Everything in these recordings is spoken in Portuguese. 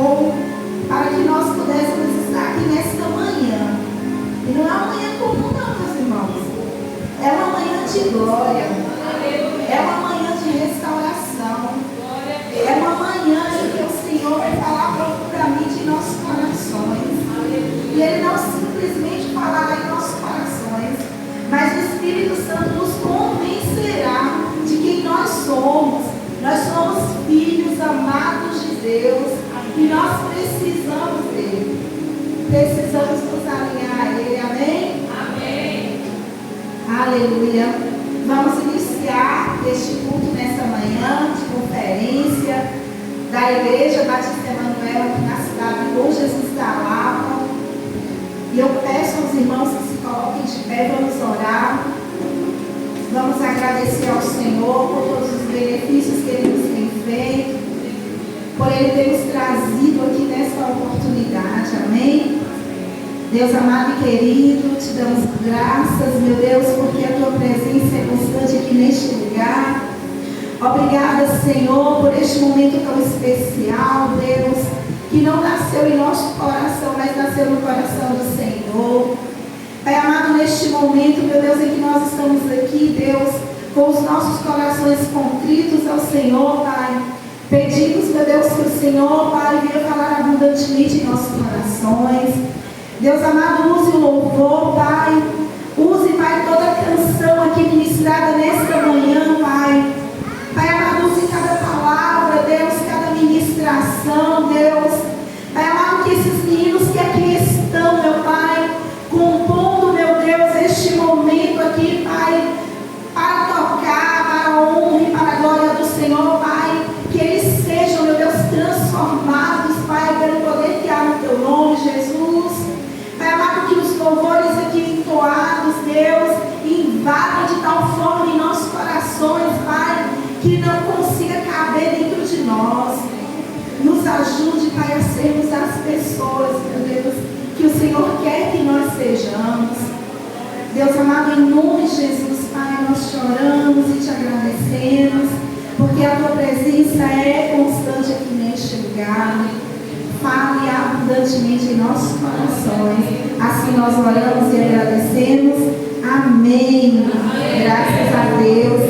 chamou para que nós pudéssemos estar aqui nesta manhã. E não é uma manhã comum não, meus irmãos. É uma manhã de glória. É uma manhã de restauração. É uma manhã em que o Senhor vai falar profundamente em nossos corações. E Ele não simplesmente falará em nossos corações, mas o Espírito Santo nos convencerá de quem nós somos. Nós somos filhos amados de Deus e nós precisamos dele. Precisamos nos alinhar a Ele. Amém? Amém. Aleluia. Vamos iniciar este culto nessa manhã de conferência da Igreja Batista Emanuel aqui na cidade de Bom Jesus da Lapa. E eu peço aos irmãos que se coloquem de pé, vamos orar. Vamos agradecer ao Senhor por todos os benefícios que Ele nos tem feito, por Ele ter nos trazido aqui nessa oportunidade. Amém? Deus amado e querido, te damos graças, meu Deus, porque a Tua presença é constante aqui neste lugar. Obrigada, Senhor, por este momento tão especial, Deus, que não nasceu em nosso coração, mas nasceu no coração do Senhor. Pai amado, neste momento, meu Deus, em que nós estamos aqui, Deus, com os nossos corações contritos ao Senhor, Pai, pedimos, meu Deus, que o Senhor, Pai, venha falar abundantemente em nossos corações. Deus amado, use o louvor, Pai. Use, Pai, toda a canção aqui ministrada nesta manhã, Pai. Pai amado, use cada palavra, Deus, cada ministração, Deus. Pai amado, que esses meninos que aqui estão, meu Pai, compondo, meu Deus, este momento aqui, Pai, para tocar, para a honra e para a glória do Senhor, Pai, que eles sejam, meu Deus, transformados, Pai, pelo poder que há no Teu nome, Jesus. Pai amado, que os louvores aqui entoados, Deus, invadam de tal forma em nossos corações, Pai, que não consiga caber dentro de nós. Nos ajude, Pai, a sermos as pessoas, meu Deus, que o Senhor quer que nós sejamos. Deus amado, em nome de Jesus, Pai, nós choramos e te agradecemos, porque a Tua presença é constante aqui neste lugar. Fale abundantemente em nossos corações. Assim nós oramos e agradecemos. Amém. Amém. Graças a Deus.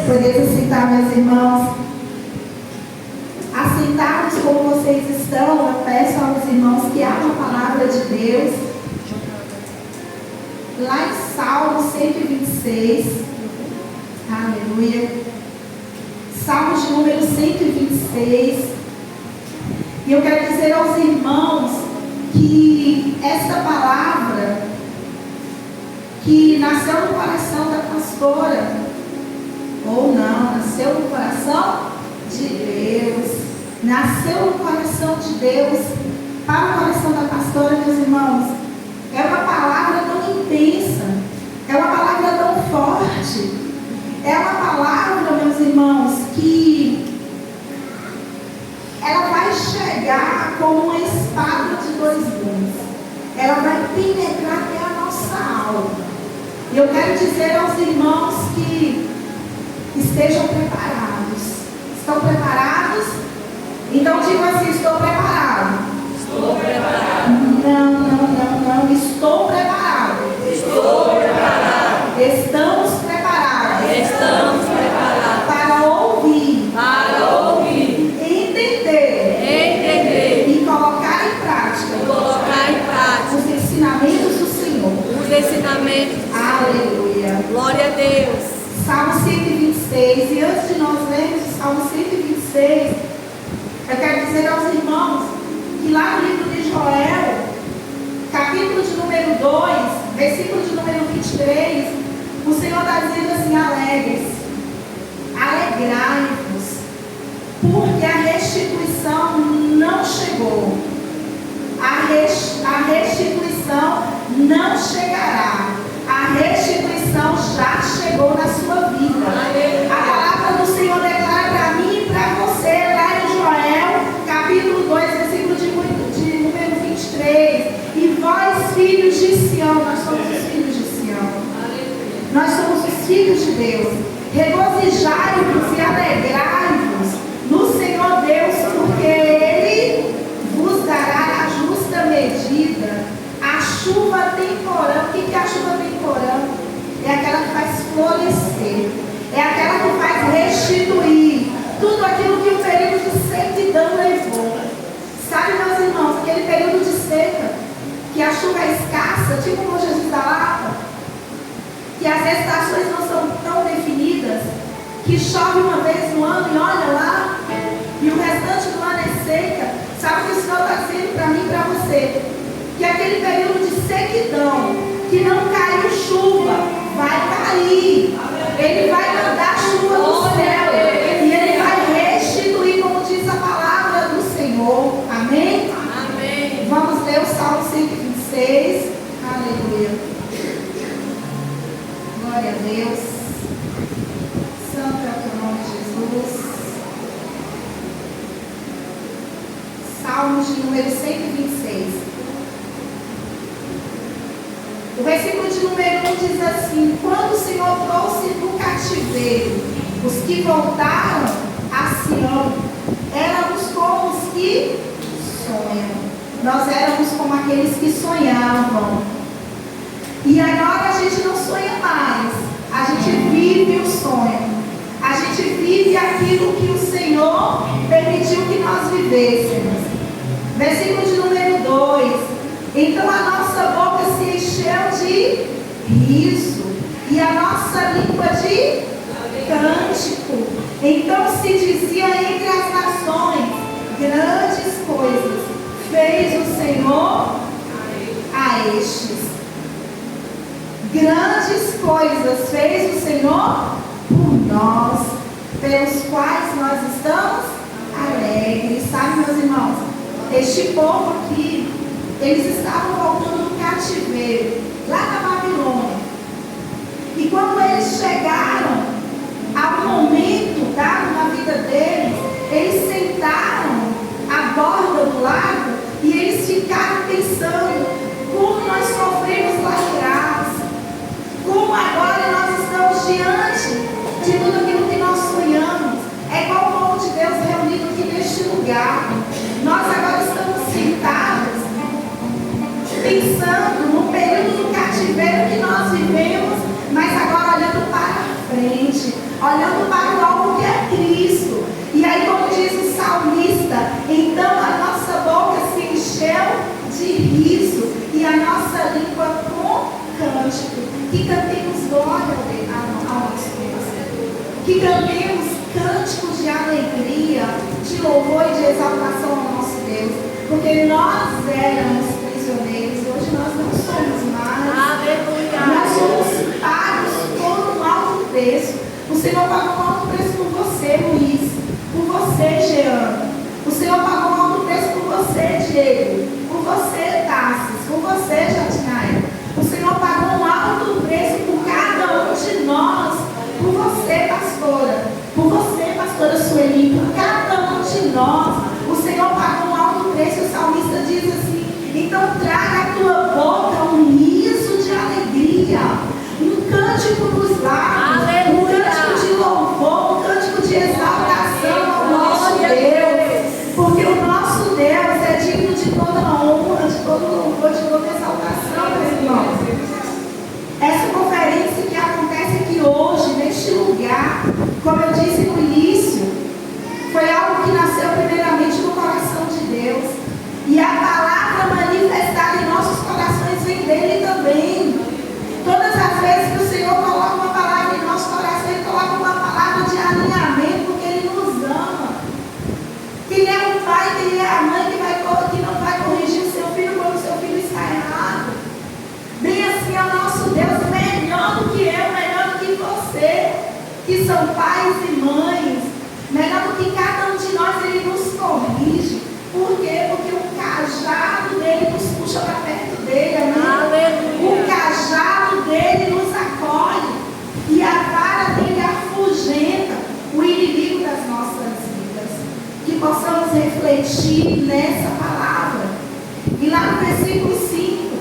Podemos sentar, meus irmãos. Assentados como vocês estão, eu peço aos irmãos que abram a palavra de Deus. Lá em Salmo 126. Aleluia. Salmo de número 126. E eu quero dizer aos irmãos que esta palavra que nasceu no coração da pastora, ou não, nasceu no coração de Deus, nasceu no coração de Deus, para o coração da pastora, meus irmãos, é uma palavra tão intensa, é uma palavra tão forte, é uma palavra, meus irmãos, que ela vai chegar como uma espada de dois gumes. Ela vai penetrar até a nossa alma. E eu quero dizer aos irmãos que estejam preparados. Estão preparados? Então digo assim, estou preparado. Estou preparado. Não. Estou preparado. Estou preparado. Estamos preparados. Estamos preparados. Para ouvir. Para ouvir. E colocar em prática os ensinamentos do Senhor. Os ensinamentos. Aleluia. Glória a Deus. Salmo 126. E antes de nós lermos o Salmo 126, eu quero dizer aos irmãos que lá no livro de Joel, capítulo de número 2, versículo de número 23, o Senhor está dizendo assim: alegre-se, alegrai-vos, porque a restituição não chegou. A restituição não chegará. A restituição já chegou na sua vida. A palavra do Senhor declara para mim e para você, lá em Joel, capítulo 2, versículo de número 23. E vós, filhos de Sião, nós somos os filhos de Sião. Nós somos os filhos de Deus. Regozijai-vos e alegrai-vos no Senhor Deus, porque Ele chove uma vez no ano e olha lá, e o restante do ano é seca. Sabe o que o Senhor está dizendo para mim e para você? Que aquele período de sequidão, que não caiu chuva, vai cair. Ele vai mandar chuva do céu. E Ele vai restituir, como diz a palavra do Senhor. Amém? Amém. Vamos ler o Salmo 126. Aleluia. Glória a Deus. Santo é o teu nome, Jesus. Salmo de número 126. O versículo de número 1 diz assim: quando o Senhor trouxe do cativeiro os que voltaram a Sião, éramos como os que sonham. Nós éramos como aqueles que sonhavam. E agora a gente não sonha mais. A gente vive o sonho. A gente vive aquilo que o Senhor permitiu que nós vivêssemos. Versículo de número 2. Então a nossa boca se encheu de riso e a nossa língua de cântico. Então se dizia entre as nações: grandes coisas fez o Senhor a estes. Grandes coisas fez o Senhor por nós, pelos quais nós estamos alegres. Sabe, meus irmãos, este povo aqui, eles estavam voltando do cativeiro, lá na Babilônia. E quando eles chegaram ao momento dado na vida deles, eles sentaram à borda do lago e eles ficaram pensando: como nós sofremos lá atrás, como agora nós estamos diante de tudo aquilo que nós sonhamos. É igual o povo de Deus reunido aqui neste lugar. Nós agora estamos sentados pensando no período do cativeiro que nós vivemos, mas agora olhando para frente, olhando para o alvo que é Cristo. E aí, como diz o salmista, então a nossa boca se encheu de riso e a nossa língua com cântico. Que cantemos glória ao nosso Deus. Que cantemos cânticos de alegria, de louvor e de exaltação ao nosso Deus. Porque nós éramos prisioneiros e hoje nós não somos mais. Aleluia. Nós somos pagos por um alto preço. O Senhor pagou um alto preço por você, Luiz. Por você, Jean. O Senhor pagou um alto preço por você, Diego. Por você, Tassis. Por você, Jatinaia. O Senhor pagou um alto preço por cada um de nós. Por você, pastora. Por você, pastora Sueli. Por cada um de nós. O Senhor pagou um alto preço. O salmista diz assim: então traga a tua boca um riso de alegria, um cântico nos lábios, um cântico de louvor, um cântico de exaltação ao nosso Deus. Porque o nosso Deus é digno de toda honra, de todo louvor, de toda exaltação, meus irmãos. Essa conferência que acontece aqui hoje, neste lugar, como eu disse no início, foi algo que nasceu primeiramente no coração de Deus. E a palavra manifestada em nossos corações vem dele também. Todas as vezes que o Senhor coloca uma palavra em nosso coração, Ele coloca uma palavra de alinhamento, porque Ele nos ama. Quem é o pai, quem é a mãe que não vai corrigir o seu filho quando o seu filho está errado? Bem assim é o nosso Deus, melhor do que eu, melhor do que você, que são pais e mães, melhor do que cada um de nós. Ele nos corrige. Por quê? Porque o cajado dele nos puxa para perto dele, amém? O cajado dele nos acolhe e a vara dele afugenta o inimigo das nossas vidas. Que possamos refletir nessa palavra. E lá no versículo 5,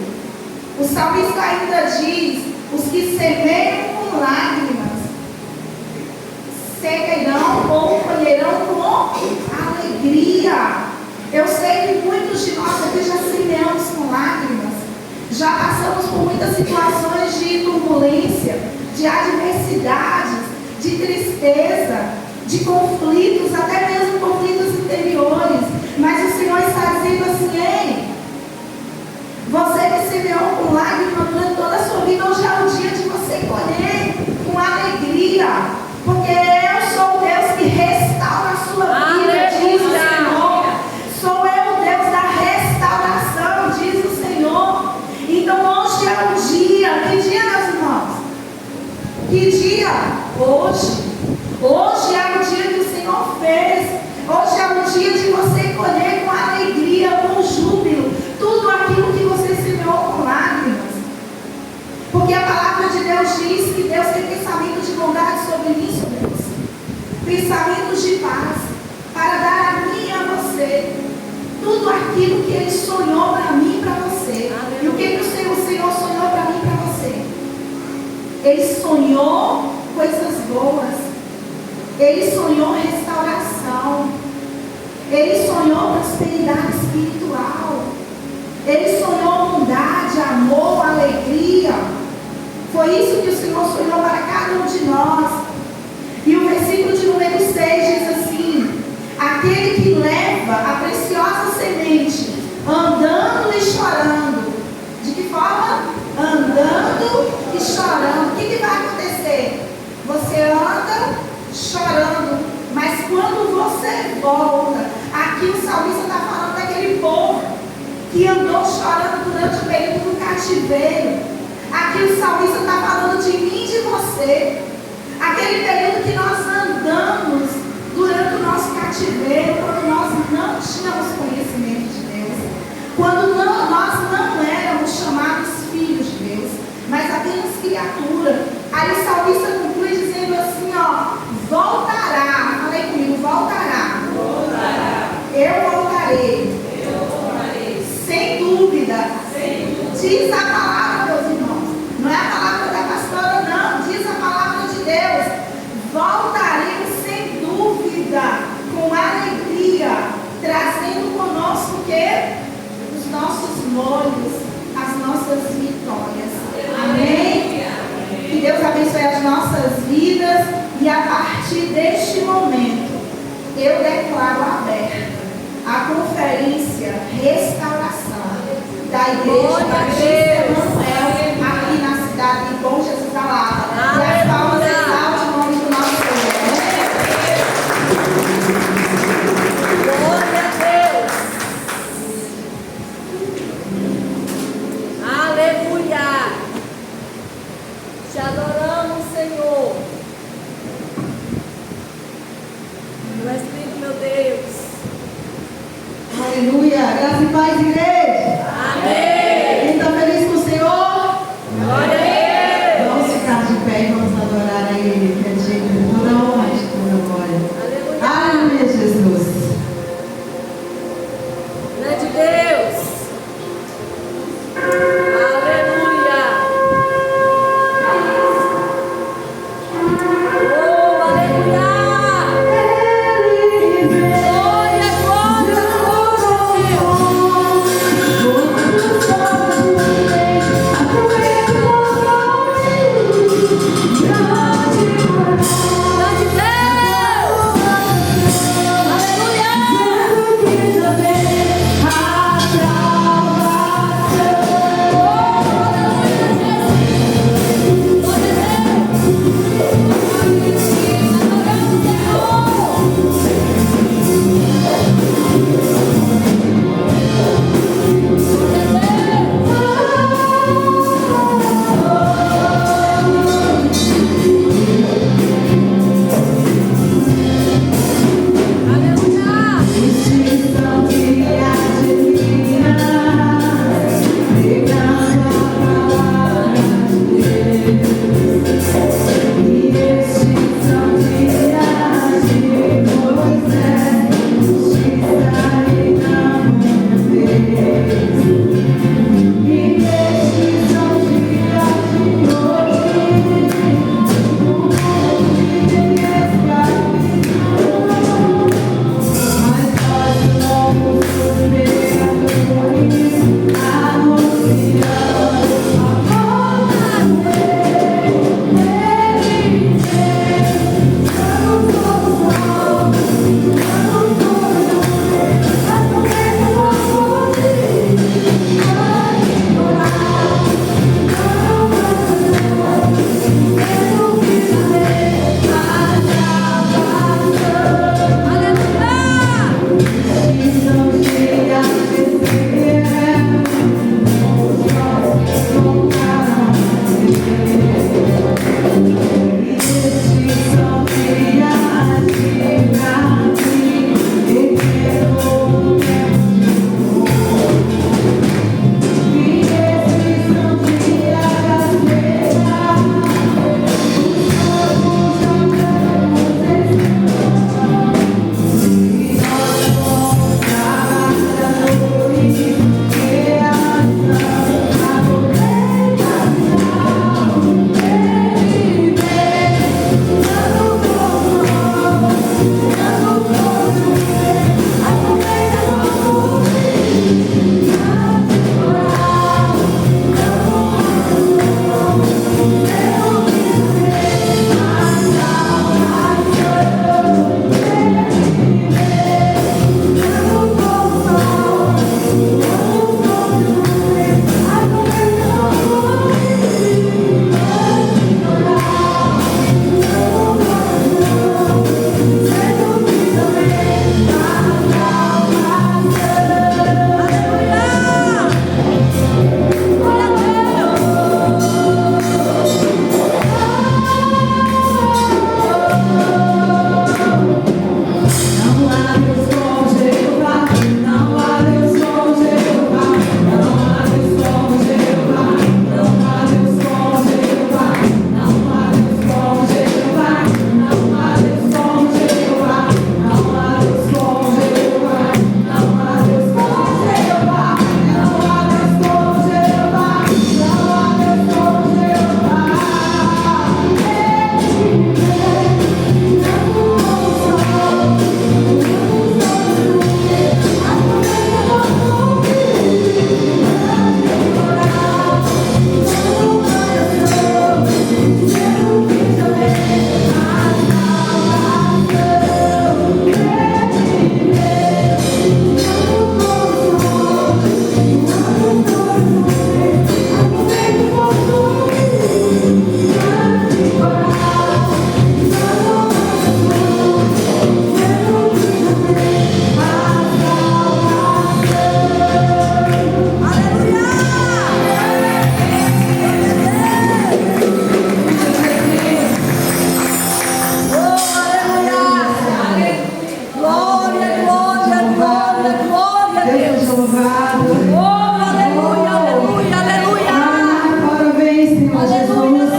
o salmista ainda diz: os que semeiam com lágrimas cegarão ou colherão com alegria. Eu sei que muitos de nós aqui já semeamos com lágrimas, já passamos por muitas situações de turbulência, de adversidades, de tristeza, de conflitos, até mesmo conflitos interiores. Mas o Senhor está dizendo assim: ei, você que semeou com lágrimas durante toda a sua vida, hoje é o dia de você colher com alegria, porque eu sou Ele sonhou coisas boas. Ele sonhou restauração. Ele sonhou prosperidade espiritual. Ele sonhou bondade, amor, alegria. Foi isso que o Senhor sonhou para cada um de nós. E o versículo de número 6 diz assim: aquele que leva a preciosa semente, andando e chorando. De que forma? Andando e chorando. O que vai acontecer? Você anda chorando, mas quando você volta, aqui o salmista está falando daquele povo que andou chorando durante o período do cativeiro. Aqui o salmista está falando de mim e de você. Aquele período que nós andamos durante o nosso cativeiro, quando nós não tínhamos conhecimento de Deus, quando nós não éramos chamados filhos de Deus, mas apenas criatura. Aí o salmista conclui dizendo assim, ó: voltará. Falei comigo, voltará. Voltará. Eu voltarei. Sem dúvida. Diz a palavra, meus irmãos. Não é a palavra da pastora, não. Diz a palavra de Deus. Voltaremos sem dúvida, com alegria, trazendo conosco o quê? Os nossos molhos, as nossas vitórias. Amém? Que Deus abençoe as nossas vidas. E a partir deste momento, eu declaro aberta a conferência Restauração da Igreja Batista Emanuel, aqui na cidade de Bom Jesus da Lapa. E as palmas exaltam o nome do nosso Senhor. Glória a Deus. Aleluia. Te adoramos, Senhor. Tu és lindo, meu Deus. Aleluia. Graça e paz, igreja. Amém. Quem está feliz com o Senhor? Glória a Deus. Vamos ficar de pé e vamos adorar a Ele, que é digno de toda honra e de toda glória. Aleluia. Aleluia, Jesus. Grande Deus. Aleluia. Oh, aleluia. Glória, glória, glória. louvado. Oh, aleluia, aleluia, aleluia. Ah, parabéns, Senhor Jesus.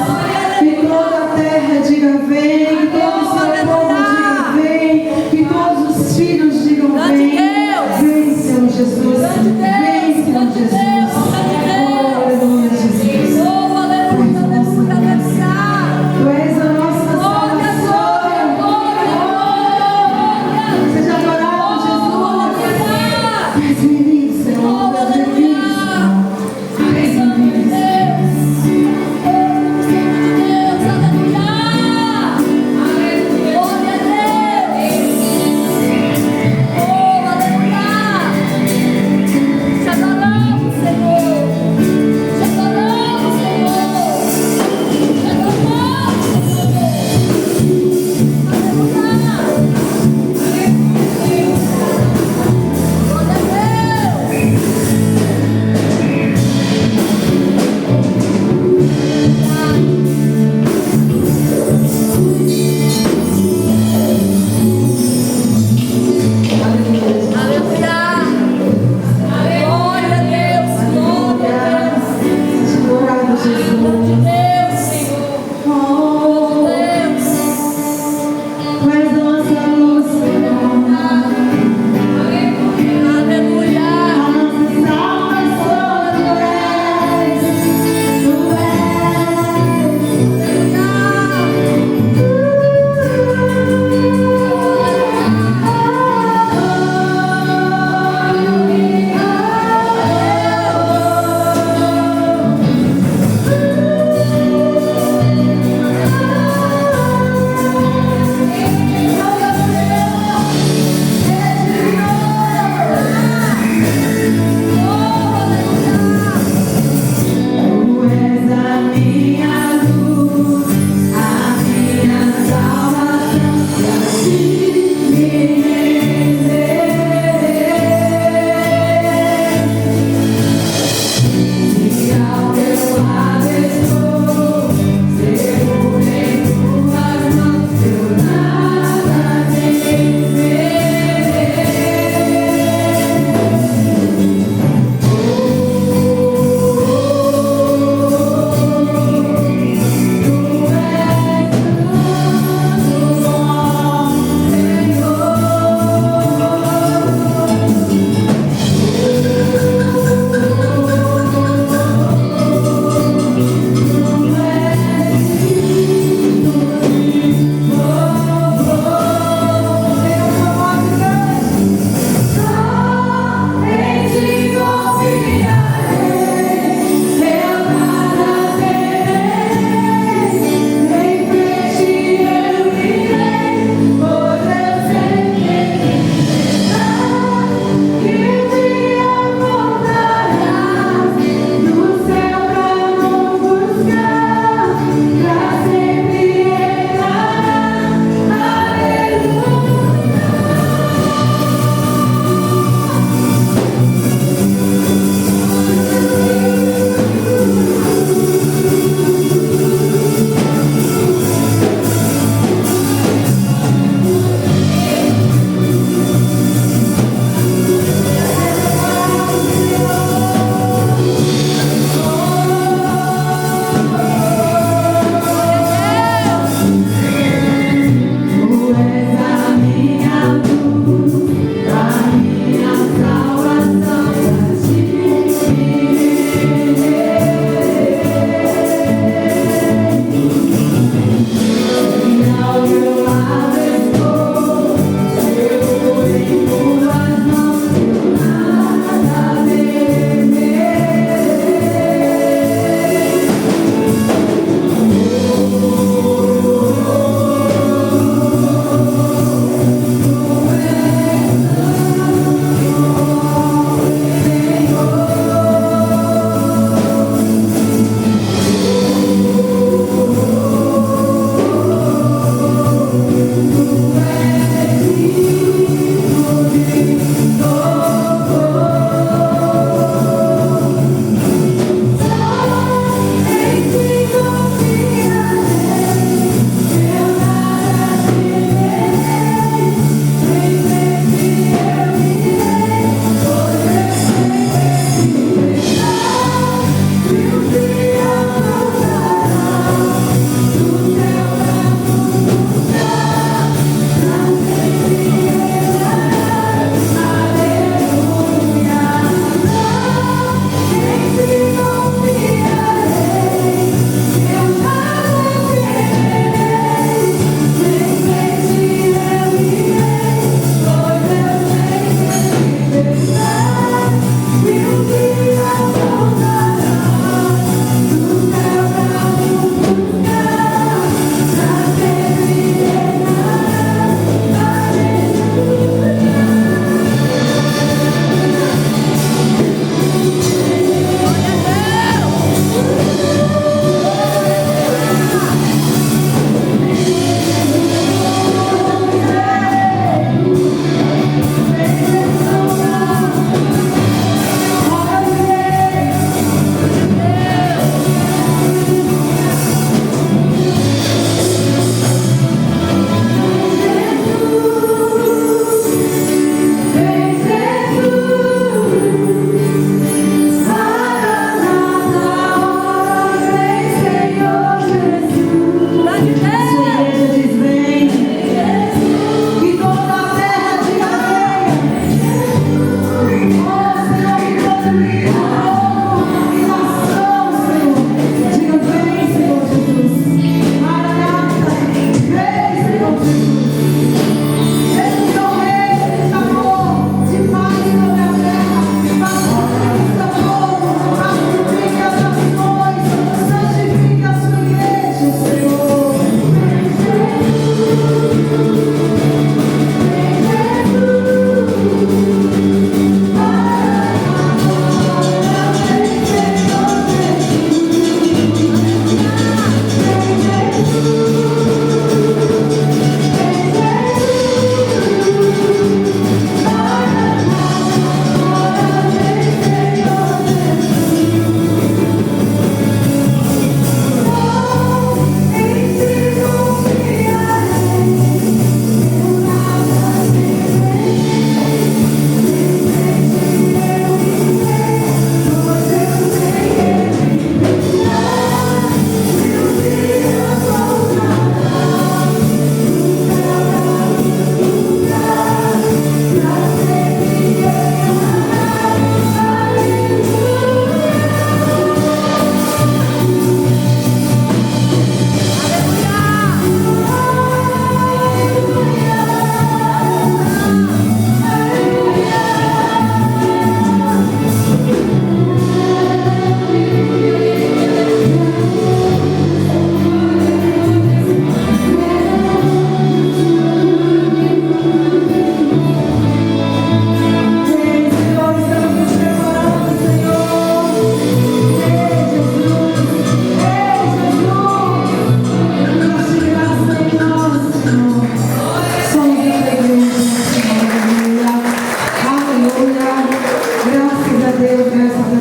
Que toda a terra diga vem, que todo o seu povo diga vem, que todos os filhos digam vem. Vem, Senhor Jesus. Vem, Senhor Jesus. Oh, aleluia, Jesus. Oh, aleluia, aleluia, aleluia. Tu és a nossa salvação. Seja adorado, Jesus. Tu és bem-vindo, Senhor. Tu és bem-vindo, Senhor. Tu és bem-vindo, Senhor.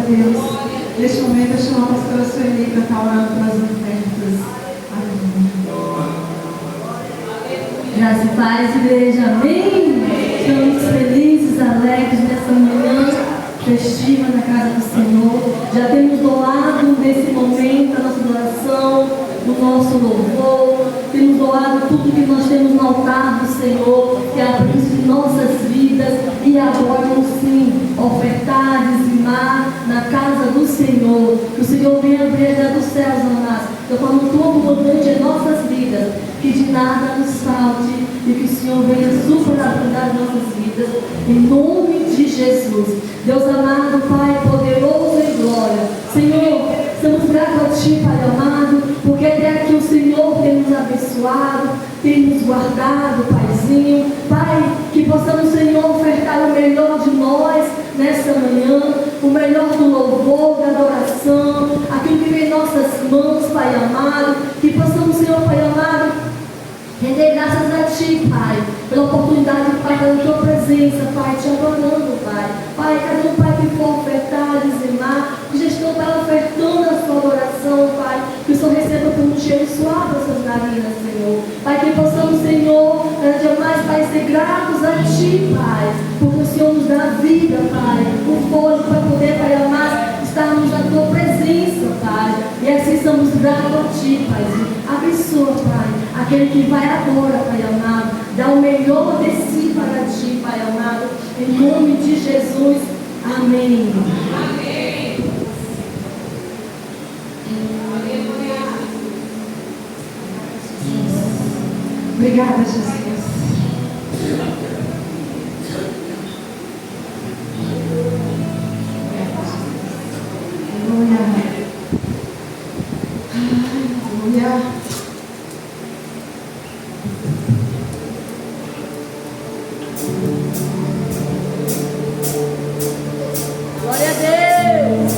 Deus. Neste momento eu chamo a pastora Sueli para estar orando pelas ofertas. Amém. Graça e paz, igreja. Amém. Estamos felizes, alegres nessa manhã festiva na casa do Senhor. Já temos doado nesse momento a nossa adoração, o nosso louvor. Temos doado tudo que nós temos no altar do Senhor, que é a bênção de nossas vidas. E agora vamos sim ofertar, dizimar na casa do Senhor. Que o Senhor venha abrir a dos céus, amados, de forma todo abundante em nossas vidas. Que de nada nos falte e que o Senhor venha superabundar nossas vidas. Em nome de Jesus. Deus amado, Pai poderoso e glória. Senhor, estamos gratos a Ti, Pai amado, porque até aqui o Senhor tem nos abençoado, tem nos guardado, Paizinho. Pai, que possamos, Senhor, ofertar o melhor de nós nessa manhã, o melhor do louvor, da adoração, aquilo que vem em nossas mãos, Pai amado. Que possamos, Senhor, Pai amado, render graças a Ti, Pai, pela oportunidade, Pai, da Tua presença, Pai, Te adorando, Pai. Pai, cada um, Pai, que for ofertar, dizimar, que já estão, Pai, ofertando a sua adoração, Pai, que o Senhor receba por um cheiro suave as suas narinas, Senhor. Pai, que possamos, Senhor, cada dia mais, Pai, ser gratos a Ti, Pai, porque o Senhor nos dá vida, Pai, o fôlego para poder, Pai, amar, estarmos na Tua presença, Pai, e assim somos gratos a Ti, Pai. Abençoa, Pai, aquele que vai agora, Pai amado, dá o melhor de si para Ti, Pai amado, em nome de Jesus. Amém. Amém. Obrigada, Jesus. Aleluia. Aleluia. Glória a Deus.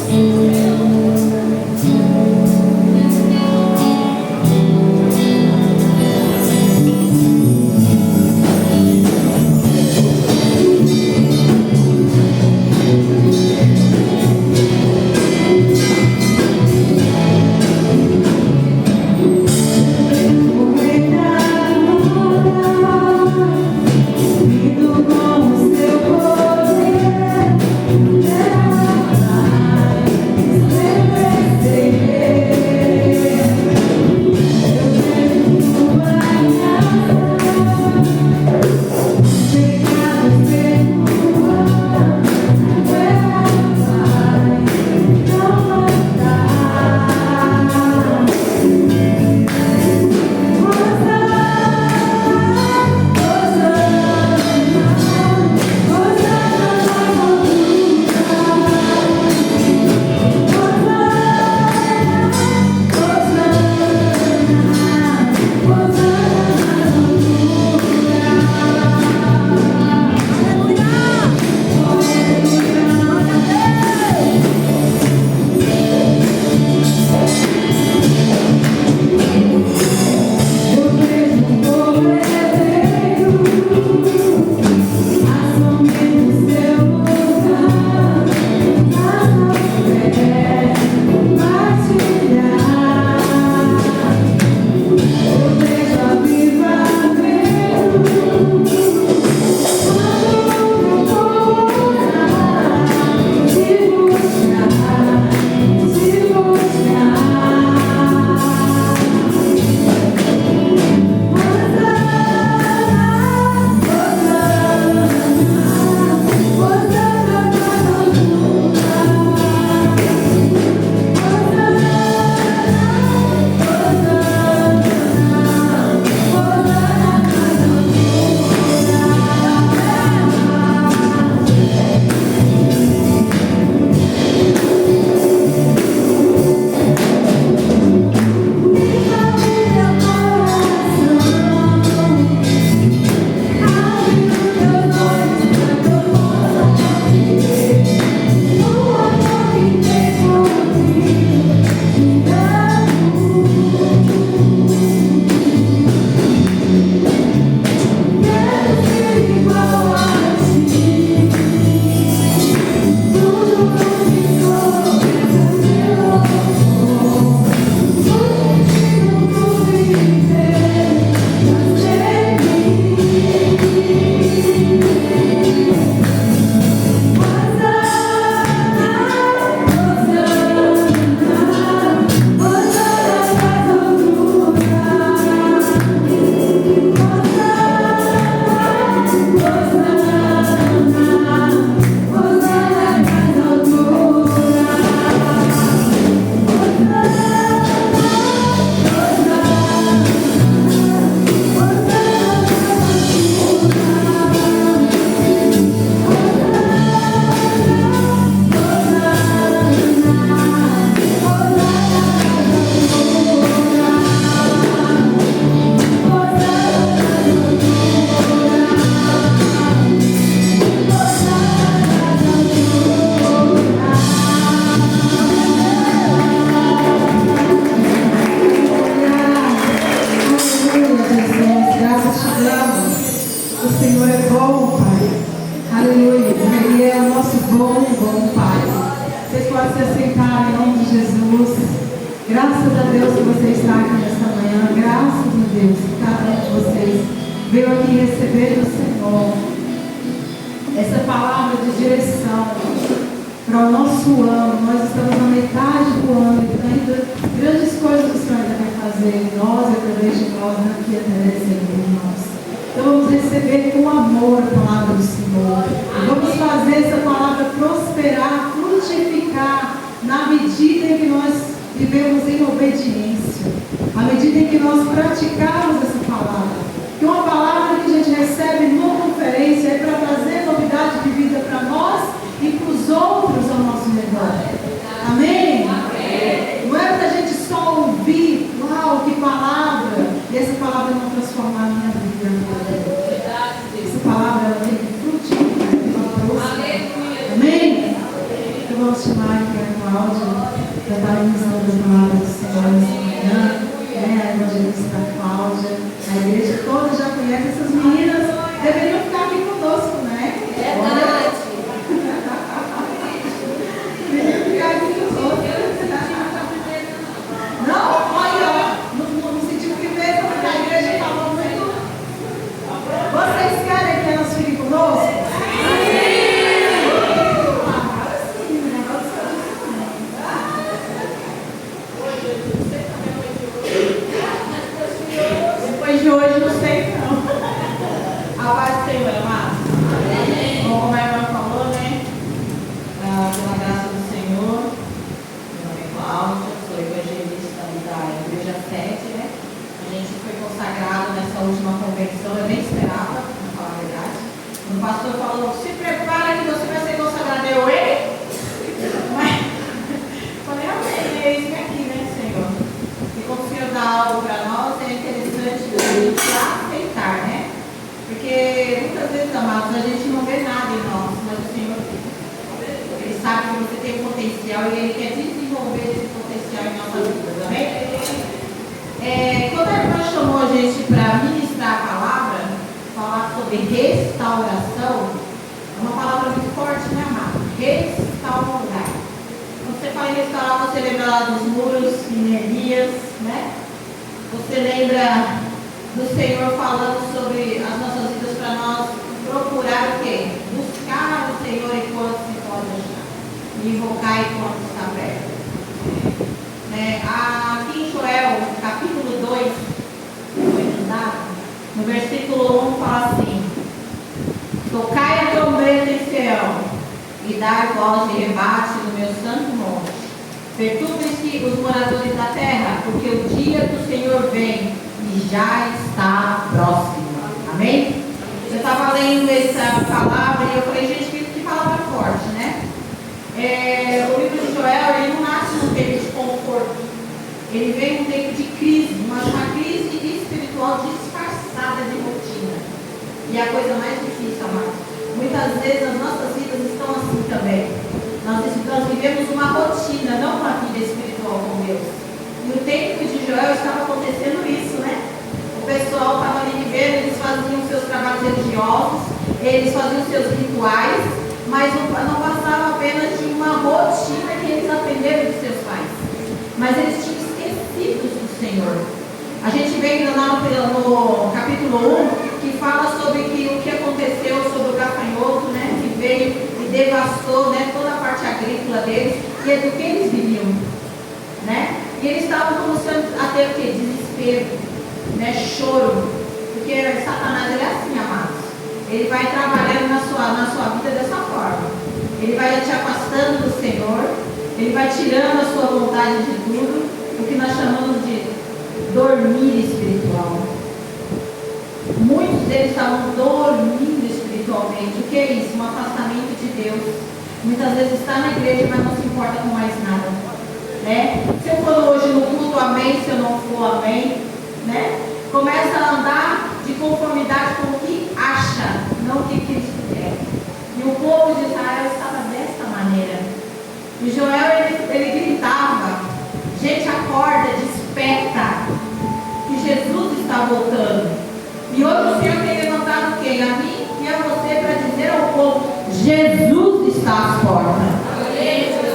Graças a Deus que você está aqui nesta manhã. Graças a Deus que cada um de vocês veio aqui receber do Senhor essa palavra de direção para o nosso ano. Nós estamos na metade do ano e ainda grandes coisas que o Senhor ainda vai fazer. Nós, através de nós, aqui através de nós. Então vamos receber com amor a palavra do Senhor. Vamos fazer essa palavra prosperar, frutificar na medida em que nós vivemos em obediência. À medida em que nós praticamos essa palavra. Que uma palavra que a gente recebe numa conferência é para trazer novidade de vida para nós e para os outros ao nosso redor. Amém? Amém. Não é para a gente só ouvir, uau, que palavra, e essa palavra não transformar a minha vida. Essa palavra ela tem que frutificar. Amém? Então vamos chamar aqui a Cláudia para estar iniciando a palavra do Senhor nessa manhã. A evangelista Cláudia. A igreja toda já conhece essas meninas. Deveriam ficar aqui conosco, né? É verdade. Deveriam ficar aqui conosco. Não, olha, não sentiu firmeza porque a igreja falou muito. Vocês querem que elas fiquem conosco? Depois de hoje, não sei não. A paz do Senhor, amado. Bom, como a irmã falou, né? Pela graça do Senhor, meu nome é Cláudia, sou evangelista da Igreja 7, né? A gente foi consagrado nessa última convenção, eu nem esperava, para falar a verdade. O pastor falou, se prepara que você vai ser consagrado. Eu, ei? Mas, falei, amém, é isso aqui, né, Senhor? E como o Senhor dá algo para nós, é interessante a gente aceitar, né? Porque muitas vezes, amados, a gente não vê nada em nós, mas o Senhor vê. Ele sabe que você tem um potencial e Ele quer desenvolver esse potencial em nossas vidas, amém? Quando a irmã chamou a gente para ministrar a palavra, falar sobre restauração, é uma palavra muito forte, né, amado? Restaurar. Quando você fala em restaurar, você lembra lá dos muros de Neemias, né? Você lembra do Senhor falando sobre as nossas vidas para nós procurar o quê? Buscar o Senhor enquanto se pode achar. E invocar enquanto está aberto. Aqui em Joel, capítulo 2, no versículo 1 fala assim: tocai a trombeta em Sião e dai voz de rebate no meu santo monte. Perturbem-se os moradores da terra, porque o dia do Senhor vem e já está próximo. Amém? Eu estava lendo essa palavra e eu falei, gente, que palavra forte, né? O livro de Joel, ele não nasce num tempo de conforto. Ele vem num tempo de crise, uma crise espiritual disfarçada de rotina. E a coisa mais difícil, amados, muitas vezes as nossas vidas estão assim também. Nós vivemos uma rotina, não uma vida espiritual com Deus. E no tempo de Joel estava acontecendo isso, né? O pessoal estava ali vivendo, eles faziam seus trabalhos religiosos, eles faziam seus rituais, mas não passava apenas de uma rotina que eles aprenderam dos seus pais. Mas eles tinham esquecido do Senhor. A gente vem lá no capítulo 1, que fala sobre o que aconteceu sobre o gafanhoto, né? Que veio e devastou, né, toda a parte agrícola deles, e é do que eles viviam, né? E eles estavam começando a ter o que? Desespero, né? Choro, porque Satanás ele é assim, amados. Ele vai trabalhando na sua vida dessa forma. Ele vai te afastando do Senhor, ele vai tirando a sua vontade de tudo, o que nós chamamos de dormir espiritual. Muitos deles estavam dormindo espiritualmente. O que é isso? Um afastamento de Deus. Muitas vezes está na igreja, mas não se importa com mais nada, né? Se eu for hoje no culto, amém. Se eu não for, amém, né? Começa a andar de conformidade com o que acha, não o que Cristo quer. E o povo de Israel estava desta maneira. E Joel, ele gritava: gente, acorda, desperta, que Jesus está voltando. E hoje o Senhor tem levantado quem? A mim e a você, para dizer ao povo: Jesus está às portas.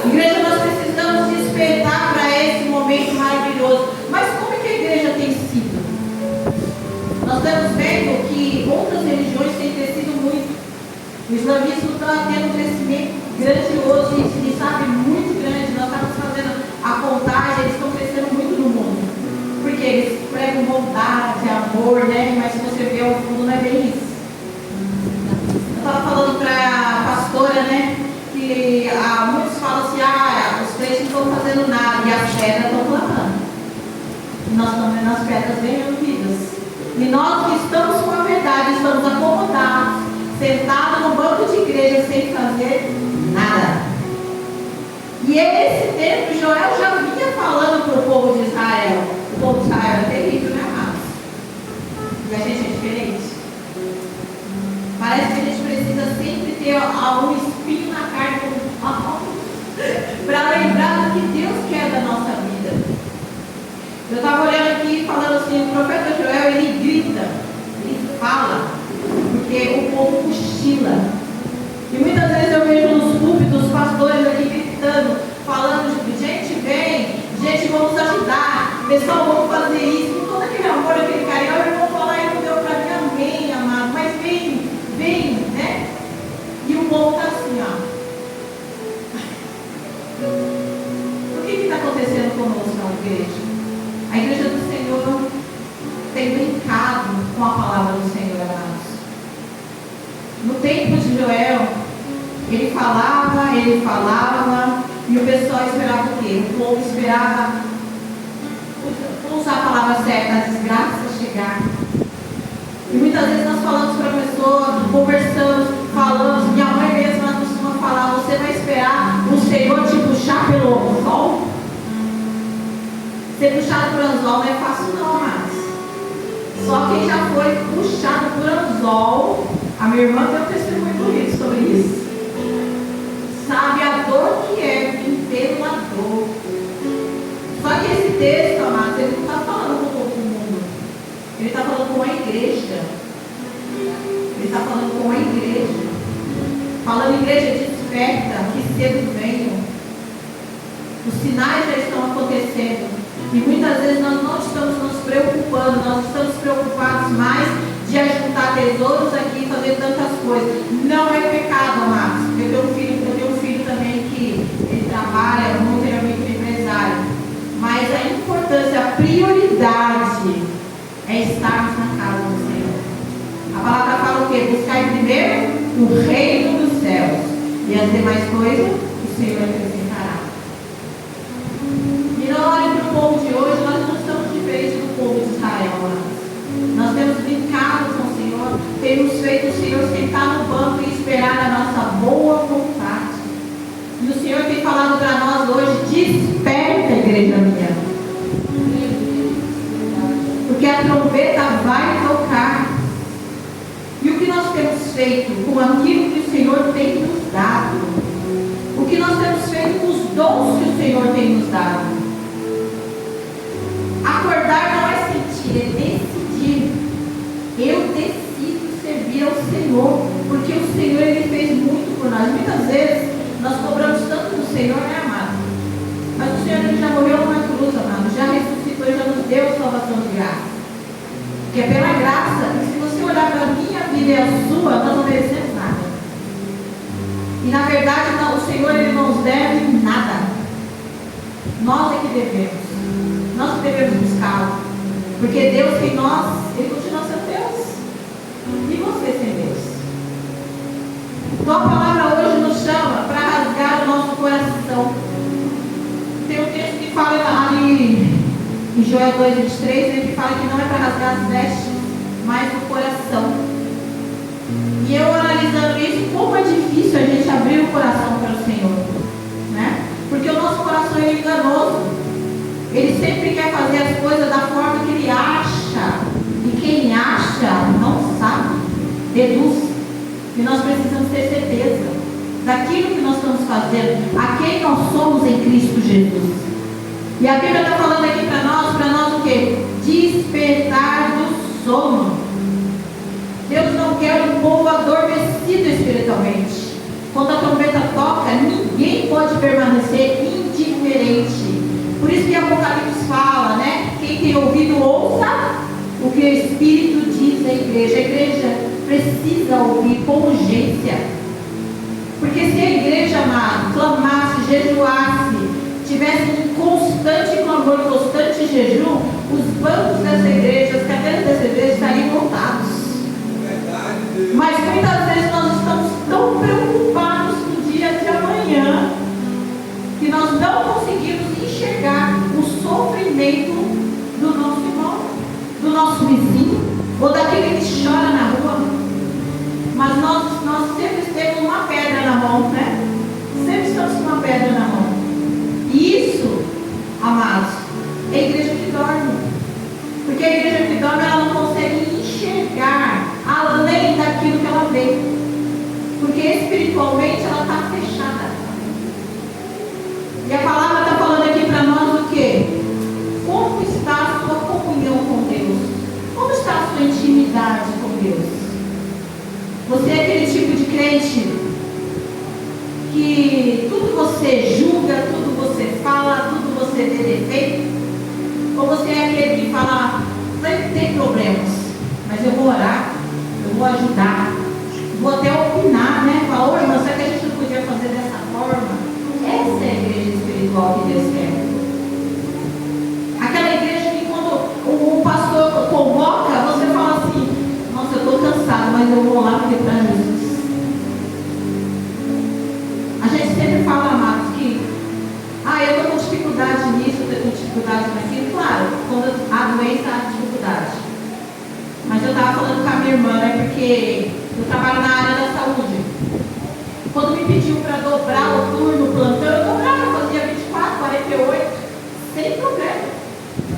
Igreja, nós precisamos despertar para esse momento maravilhoso. poderoso e sabe, muito grande. Nós estamos fazendo a contagem, eles estão crescendo muito no mundo. Porque eles pregam bondade, amor, né? Mas se você vê ao fundo, não é bem isso. Eu estava falando para a pastora, né? Que muitos falam assim, os crentes não estão fazendo nada e as pedras estão clamando. E nós estamos vendo as pedras bem reunidas. E nós que estamos com a verdade, estamos acomodados, sentados no banco de igreja sem fazer nada. E esse tempo, Joel já vinha falando para o povo de Israel. O povo de Israel é terrível, né, amados? E a gente é diferente. Parece que a gente precisa sempre ter um espinho na carne para lembrar do que Deus quer da nossa vida. Eu estava olhando aqui falando assim, o profeta Joel, ele grita, ele fala, porque o povo cochila. E muitas vezes eu vejo nos púlpitos os pastores aqui gritando, falando, gente, vem, gente, vamos ajudar, pessoal, vamos fazer isso, com todo aquele amor, aquele carinho. Eu vou falar e não deu para mim, amém, amado, mas vem, né? E o povo está assim, ó. O que está acontecendo conosco na igreja? A igreja do Senhor tem brincado com a palavra do Senhor, amados. No tempo de Joel, ele falava, e o pessoal esperava o quê? O povo esperava, vou usar a palavra certa, a desgraça chegar. E muitas vezes nós falamos para a pessoa, conversamos, falamos, minha mãe mesma costuma falar, você vai esperar o Senhor te puxar pelo anzol? Ser puxado por anzol não é fácil não, amados. Só quem já foi puxado por anzol, a minha irmã tem um testemunho bonito sobre isso. Sabe a dor que é viver uma dor. Só que esse texto, amados, ele não está falando com todo mundo. Ele está falando com a igreja. Ele está falando com a igreja. Falando, igreja, desperta, que cedo venham. Os sinais já estão acontecendo. E muitas vezes nós não estamos nos preocupando, nós estamos preocupados mais de ajuntar tesouros aqui e fazer tantas coisas. Não é pecado, amados. Eu tenho um filho também que ele trabalha muito, ele é muito empresário. Mas a importância, a prioridade é estarmos na casa do Senhor. A palavra fala o quê? Buscar primeiro o reino dos céus. E as demais coisas o Senhor acrescentará. E não olhe para o povo de hoje, nós não estamos diferentes do povo de Israel, amados. Nós temos brincado com o Senhor, temos feito o Senhor sentar no banco e esperar a nossa boa vontade. E o Senhor tem falado para nós hoje, desperta, igreja minha. Porque a trombeta vai tocar. E o que nós temos feito com aquilo que o Senhor tem nos dado? O que nós temos feito com os dons que o Senhor tem nos dado? Acordar não é sentir, é decidir. Eu decido servir ao Senhor, porque o Senhor, Ele fez muito por nós. Muitas vezes nós cobramos tanto do Senhor, né, amado? Mas o Senhor, Ele já morreu numa cruz, amado, já ressuscitou e já nos deu salvação de graça. Que é pela graça. E se você olhar para a minha vida e a sua, nós não merecemos nada. E na verdade não, o Senhor, Ele não nos deve nada. Nós é que devemos. Nós que devemos buscá-lo. Porque Deus em nós, Ele continua sendo Deus. E você sem Deus. Então a palavra hoje nos chama para rasgar o nosso coração. Tem um texto que fala ali em Joel 2,23, ele fala que não é para rasgar as vestes, mas o coração. E eu analisando isso, como é difícil a gente abrir o coração para o Senhor, né? Porque o nosso coração é enganoso. Ele sempre quer fazer as coisas da forma que ele acha. E quem acha não sabe, deduz. E nós precisamos ter certeza daquilo que nós estamos fazendo, a quem nós somos em Cristo Jesus. E a Bíblia está falando aqui para nós o quê? Despertar do sono. Deus não quer um povo adormecido espiritualmente. Quando a trombeta toca, ninguém pode permanecer indiferente. Por isso que Apocalipse fala, né? Quem tem ouvido, ouça o que o Espírito diz à igreja. A igreja precisa ouvir com urgência. Porque Porque se a igreja, amado, clamasse, jejuasse, tivesse um constante clamor, constante jejum, os bancos dessa igreja, as cadeiras dessa igreja estariam lotados. Mas muitas vezes nós estamos tão preocupados com o dia de amanhã que nós não conseguimos enxergar o sofrimento do nosso irmão, do nosso vizinho, ou daquele que chora na rua. Mas nós sempre temos uma pedra na mão, né? Sempre estamos com uma pedra na mão. E isso, amados, é a igreja que dorme. Porque a igreja que dorme, ela não consegue enxergar além daquilo que ela vê. Porque espiritualmente ela está fechada. E a palavra está falando aqui para nós o quê? Como está a sua comunhão com Deus? Como está a sua intimidade com Deus? Você é aquele tipo de crente que tudo você julga, tudo você fala, tudo você vê defeito? Ou você é aquele que fala, sempre tem problemas, mas eu vou orar, eu vou ajudar, vou até opinar, né? Falar, ô irmão, será que a gente não podia fazer dessa forma? Essa é a igreja espiritual que Deus quer. Aquela igreja que quando o pastor convoca, você fala assim, nossa, eu estou cansado, mas eu vou lá porque para Jesus. A gente sempre fala, amados, que eu estou com dificuldade nisso, eu estou com dificuldade naquilo. Claro, quando a doença há dificuldade. Mas eu estava falando com a minha irmã, né? Porque eu trabalho na área da saúde. Quando me pediu para dobrar o turno, o plantão, eu dobrava, eu fazia 24, 48, sem problema.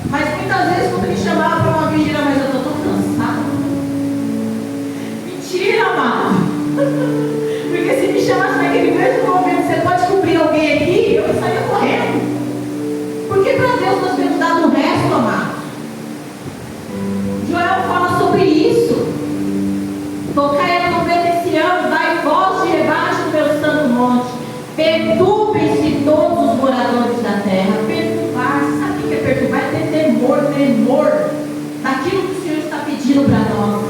Mas muitas vezes quando me chamava para uma vigília, mas eu estou tão cansada. Mentira, amado. Porque se me chamasse naquele mesmo momento, você pode cobrir alguém aqui, eu estaria correndo. Porque para Deus nós temos dado o resto, amado. Joel fala sobre isso. Tocai a trombeta esse ano, dai voz de rebaixo no meu santo monte. Perturbem-se todos os moradores da terra. Perturbar, sabe o que é perturbar? É ter temor daquilo que o Senhor está pedindo para nós.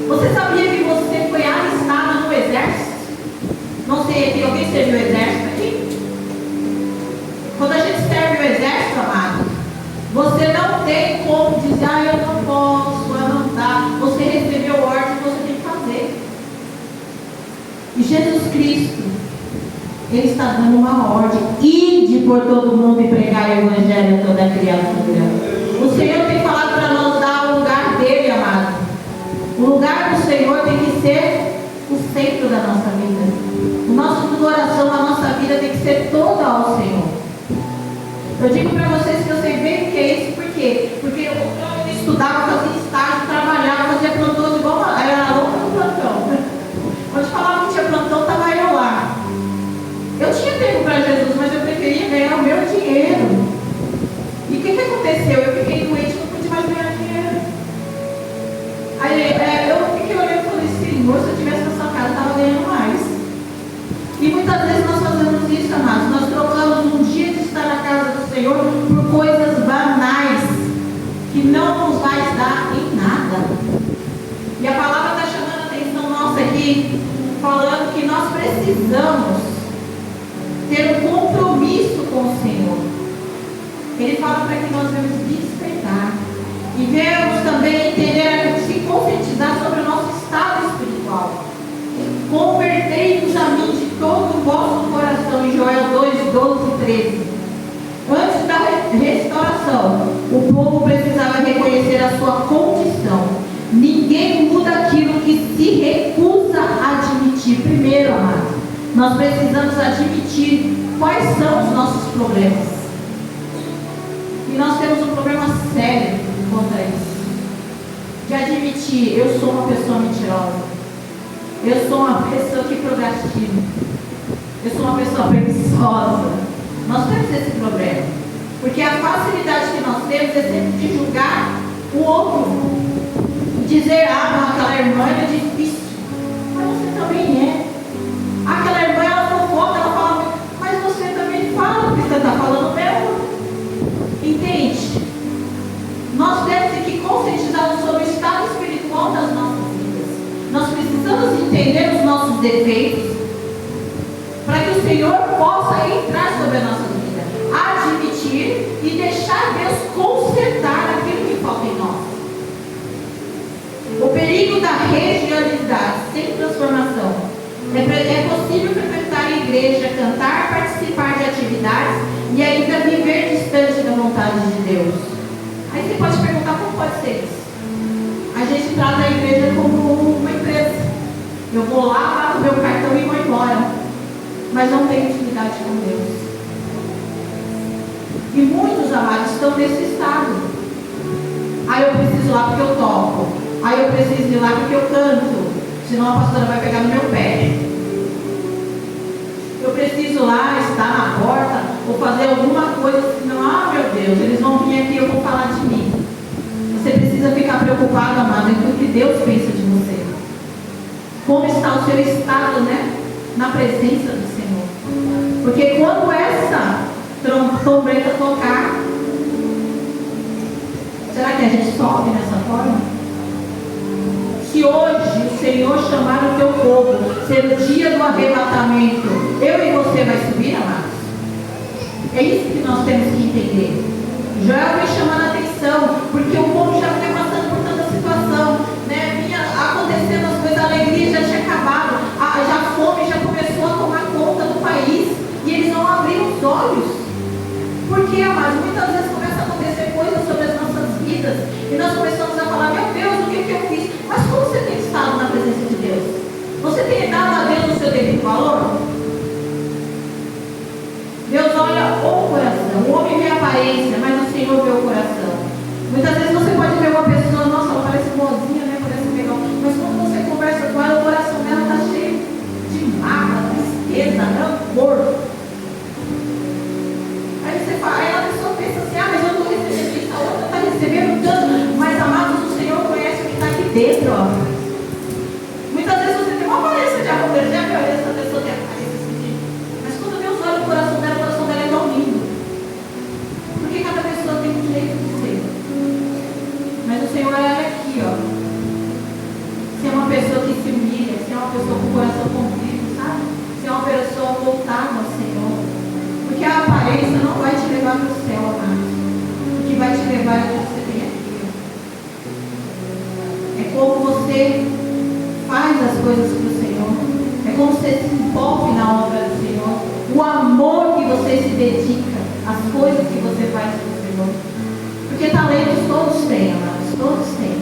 Você sabia que você foi alistada no exército? Não sei aqui, alguém serviu o exército aqui? Quando a gente serve o exército, amado, você não tem como dizer, eu não posso, não dá. Você recebeu ordem, você tem que fazer. E Jesus Cristo, Ele está dando uma ordem: ide por todo mundo e pregar o evangelho a toda criatura. O Senhor tem falado para nós dar o lugar dele, amado. O lugar do Senhor tem que ser o centro da nossa vida. O nosso coração, a nossa vida tem que ser toda ao Senhor. Eu digo para vocês que eu sei bem o que é isso, por quê? Porque eu estudava, fazia estágio, trabalhava, fazia plantão igual eu era louca no plantão. Onde falava que tinha plantão, estava eu lá. Eu tinha tempo para Jesus, mas eu preferia ganhar o meu dinheiro. E o que aconteceu? Eu fiquei doente, não pude mais ganhar dinheiro. Aí eu fiquei olhando e falei, Senhor, se eu estivesse na sua casa, eu estava ganhando mais. E muitas vezes nós fazemos isso, amados. Nós trocamos um dia de estar na casa do Senhor por coisas banais que não nos vai dar em nada. E a palavra está chamando a atenção nossa aqui, falando que nós precisamos ter um compromisso com o Senhor. Ele fala para que nós devemos despertar e devemos também entender, se conscientizar sobre o nosso estado espiritual. Convertei-vos a mim de todo o vosso coração, em Joel 2, 12 e 13. Antes da restauração, o povo precisava reconhecer a sua condição. Ninguém muda aquilo que se recusa a admitir. Primeiro, amado, nós precisamos admitir quais são os nossos problemas. E nós temos um problema sério contra isso. De admitir, eu sou uma pessoa mentirosa. Eu sou uma pessoa que procrastina. Eu sou uma pessoa preguiçosa. Nós temos esse problema. Porque a facilidade que nós temos é sempre de julgar o outro. E dizer, não, aquela irmã é difícil. Mas você também é. Aquela irmã, ela fofoca, ela fala, mas você também fala, porque você está falando mesmo. Entende? Nós temos que conscientizar sobre o estado espiritual das nossas vidas. Nós precisamos entender os nossos defeitos Senhor possa entrar sobre a nossa vida, admitir e deixar Deus consertar aquilo que falta em nós. O perigo da regionalidade sem transformação. É possível frequentar a igreja, cantar, participar de atividades e ainda viver distante da vontade de Deus. Aí você pode perguntar como pode ser isso. A gente trata a igreja como uma empresa. Eu vou lá, bato meu cartão e vou embora. Mas não tenho intimidade com Deus. E muitos amados estão nesse estado. Aí eu preciso ir lá porque eu toco. Aí eu preciso ir lá porque eu canto. Senão a pastora vai pegar no meu pé. Eu preciso lá estar na porta ou fazer alguma coisa, senão, meu Deus, eles vão vir aqui e eu vou falar de mim. Você precisa ficar preocupado, amado, em o que Deus pensa de você. Como está o seu estado, né? Na presença do Senhor. Porque quando essa trombeta tocar, será que a gente sobe dessa forma? Se hoje o Senhor chamar o teu povo, ser o dia do arrebatamento, eu e você vai subir, amados? É isso que nós temos que entender. Joel vem chamando a atenção, porque o povo já foi passando por tanta situação, né? Vinha acontecendo as coisas, a alegria já tinha acabado, a fome já começou a tomar conta do país, e eles não abriram os olhos. Porque, amados, muitas vezes começa a acontecer coisas sobre as nossas vidas, e nós começamos a falar, meu Deus, o que eu fiz? Mas como você tem estado na presença de Deus? Você tem dado a Deus o seu devido valor? Deus olha o coração. O homem vê a aparência, mas o Senhor vê o coração. Muitas vezes você pode ver uma pessoa, nossa, ela parece boazinha, né? Parece legal. Mas quando você conversa com ela, o coração dela está cheio de mágoa, tristeza, rancor. Aí você fala, aí a pessoa pensa assim, mas eu estou recebendo isso, a outra está recebendo tanto. Mas, amados, o Senhor conhece o que está aqui dentro, ó. Muitas vezes você tem uma aparência de arrogância, já viu essa pessoa tem aparência assim. Mas quando Deus olha o coração dela é tão lindo. Porque cada pessoa tem um jeito de ser. Mas o Senhor olha aqui, ó. Se é uma pessoa que se humilha, se é uma pessoa com o coração contrito, sabe? Se é uma pessoa voltada ao Senhor. Porque a aparência não vai te levar para o céu, amado. O que vai te levar é o que você tem aqui. É como você faz as coisas para o Senhor. É como você se envolve na obra do Senhor. O amor que você se dedica às coisas que você faz para o Senhor. Porque talentos todos têm, amados. Todos têm.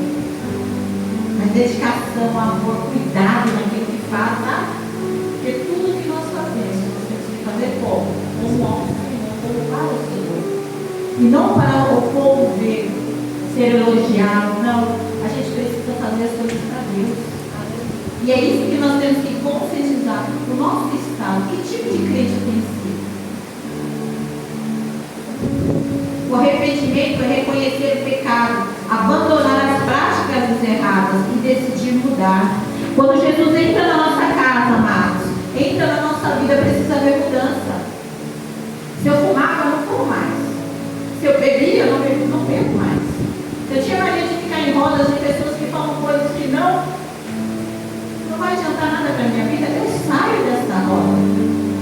Mas dedicação, amor, cuidado naquilo que faz, tá? Porque tudo que nós fazemos, nós temos que fazer como ao Senhor, como para o Senhor. E não para o povo ver, ser elogiado, não. A gente precisa fazer as coisas para Deus. E é isso que nós temos que conscientizar o nosso estado. Que tipo de crente tem sido? O arrependimento é reconhecer o pecado, abandonar as práticas erradas e decidir mudar. Quando Jesus entra na nossa casa, amados, entra na nossa vida, precisa haver mudança. Se eu fumava, eu não fumo mais. Se eu bebia, eu não bebo mais. Se eu tinha mania de ficar em rodas de pessoas que falam coisas que não vai adiantar nada para a minha vida, eu saio dessa roda.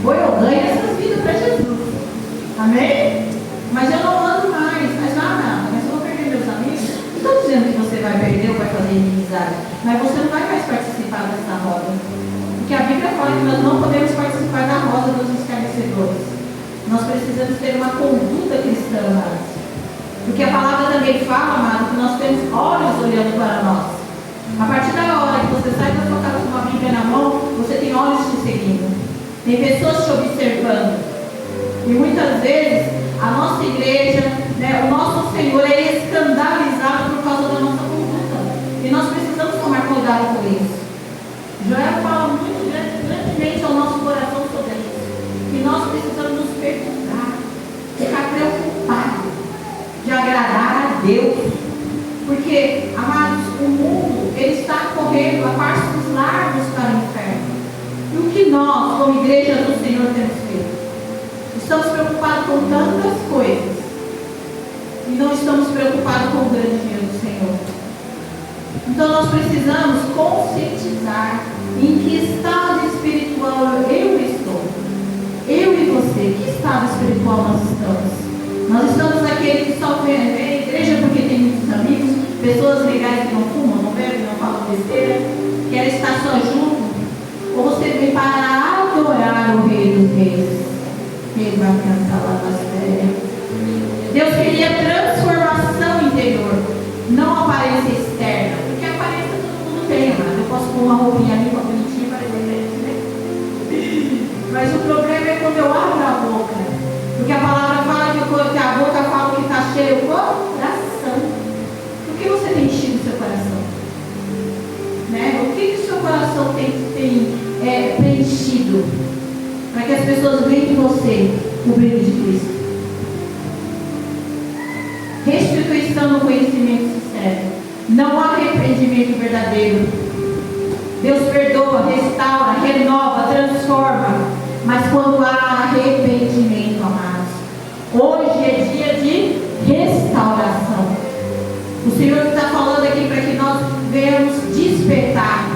Ou eu ganho essas vidas para Jesus. Amém? Mas eu não ando mais. Mas eu vou perder meus amigos. Não estou dizendo que você vai perder ou vai fazer inimizade. Mas você não vai mais participar dessa roda. Porque a Bíblia fala que nós não podemos participar da roda dos escarnecedores. Nós precisamos ter uma conduta cristã, amados. Porque a palavra também fala, amado, que nós temos olhos olhando para nós. A partir da hora que você sai da sua casa com uma Bíblia na mão, você tem olhos te seguindo. Tem pessoas te observando. E muitas vezes a nossa igreja, né, o nosso Senhor é escandalizado por causa da nossa conduta. E nós precisamos tomar cuidado com isso. Joel fala muito grandemente ao nosso coração sobre isso. E nós precisamos nos perguntar, ficar preocupados de agradar a Deus. Porque, amados, o mundo ele está correndo a passos largos para o inferno. E o que nós, como igreja do Senhor, temos feito? Estamos preocupados com tantas coisas e não estamos preocupados com o grande dia do Senhor. Então nós precisamos conscientizar em que estado espiritual eu estou. legais que não fumam, não bebem, não falam besteira, querem estar só junto, ou você vem para adorar o Rei dos Reis. Ele vai cantar lá nas férias. Deus queria transformação interior, não aparência externa, porque a aparência todo mundo tem, mas eu posso pôr uma roupinha ali, uma bonitinha, parecer crente, né? Mas o problema é quando eu abro a boca, porque a palavra fala que a boca fala que está cheio o coração. O que você tem enchido o seu coração? Né? O que o seu coração tem preenchido? Para que as pessoas vejam em você o brilho de Cristo. Restituição no conhecimento sincero. Não há arrependimento verdadeiro. Deus perdoa, restaura, renova, transforma. Mas quando há arrependimento, amados, hoje é dia de restauração. O Senhor está falando aqui para que nós venhamos despertar,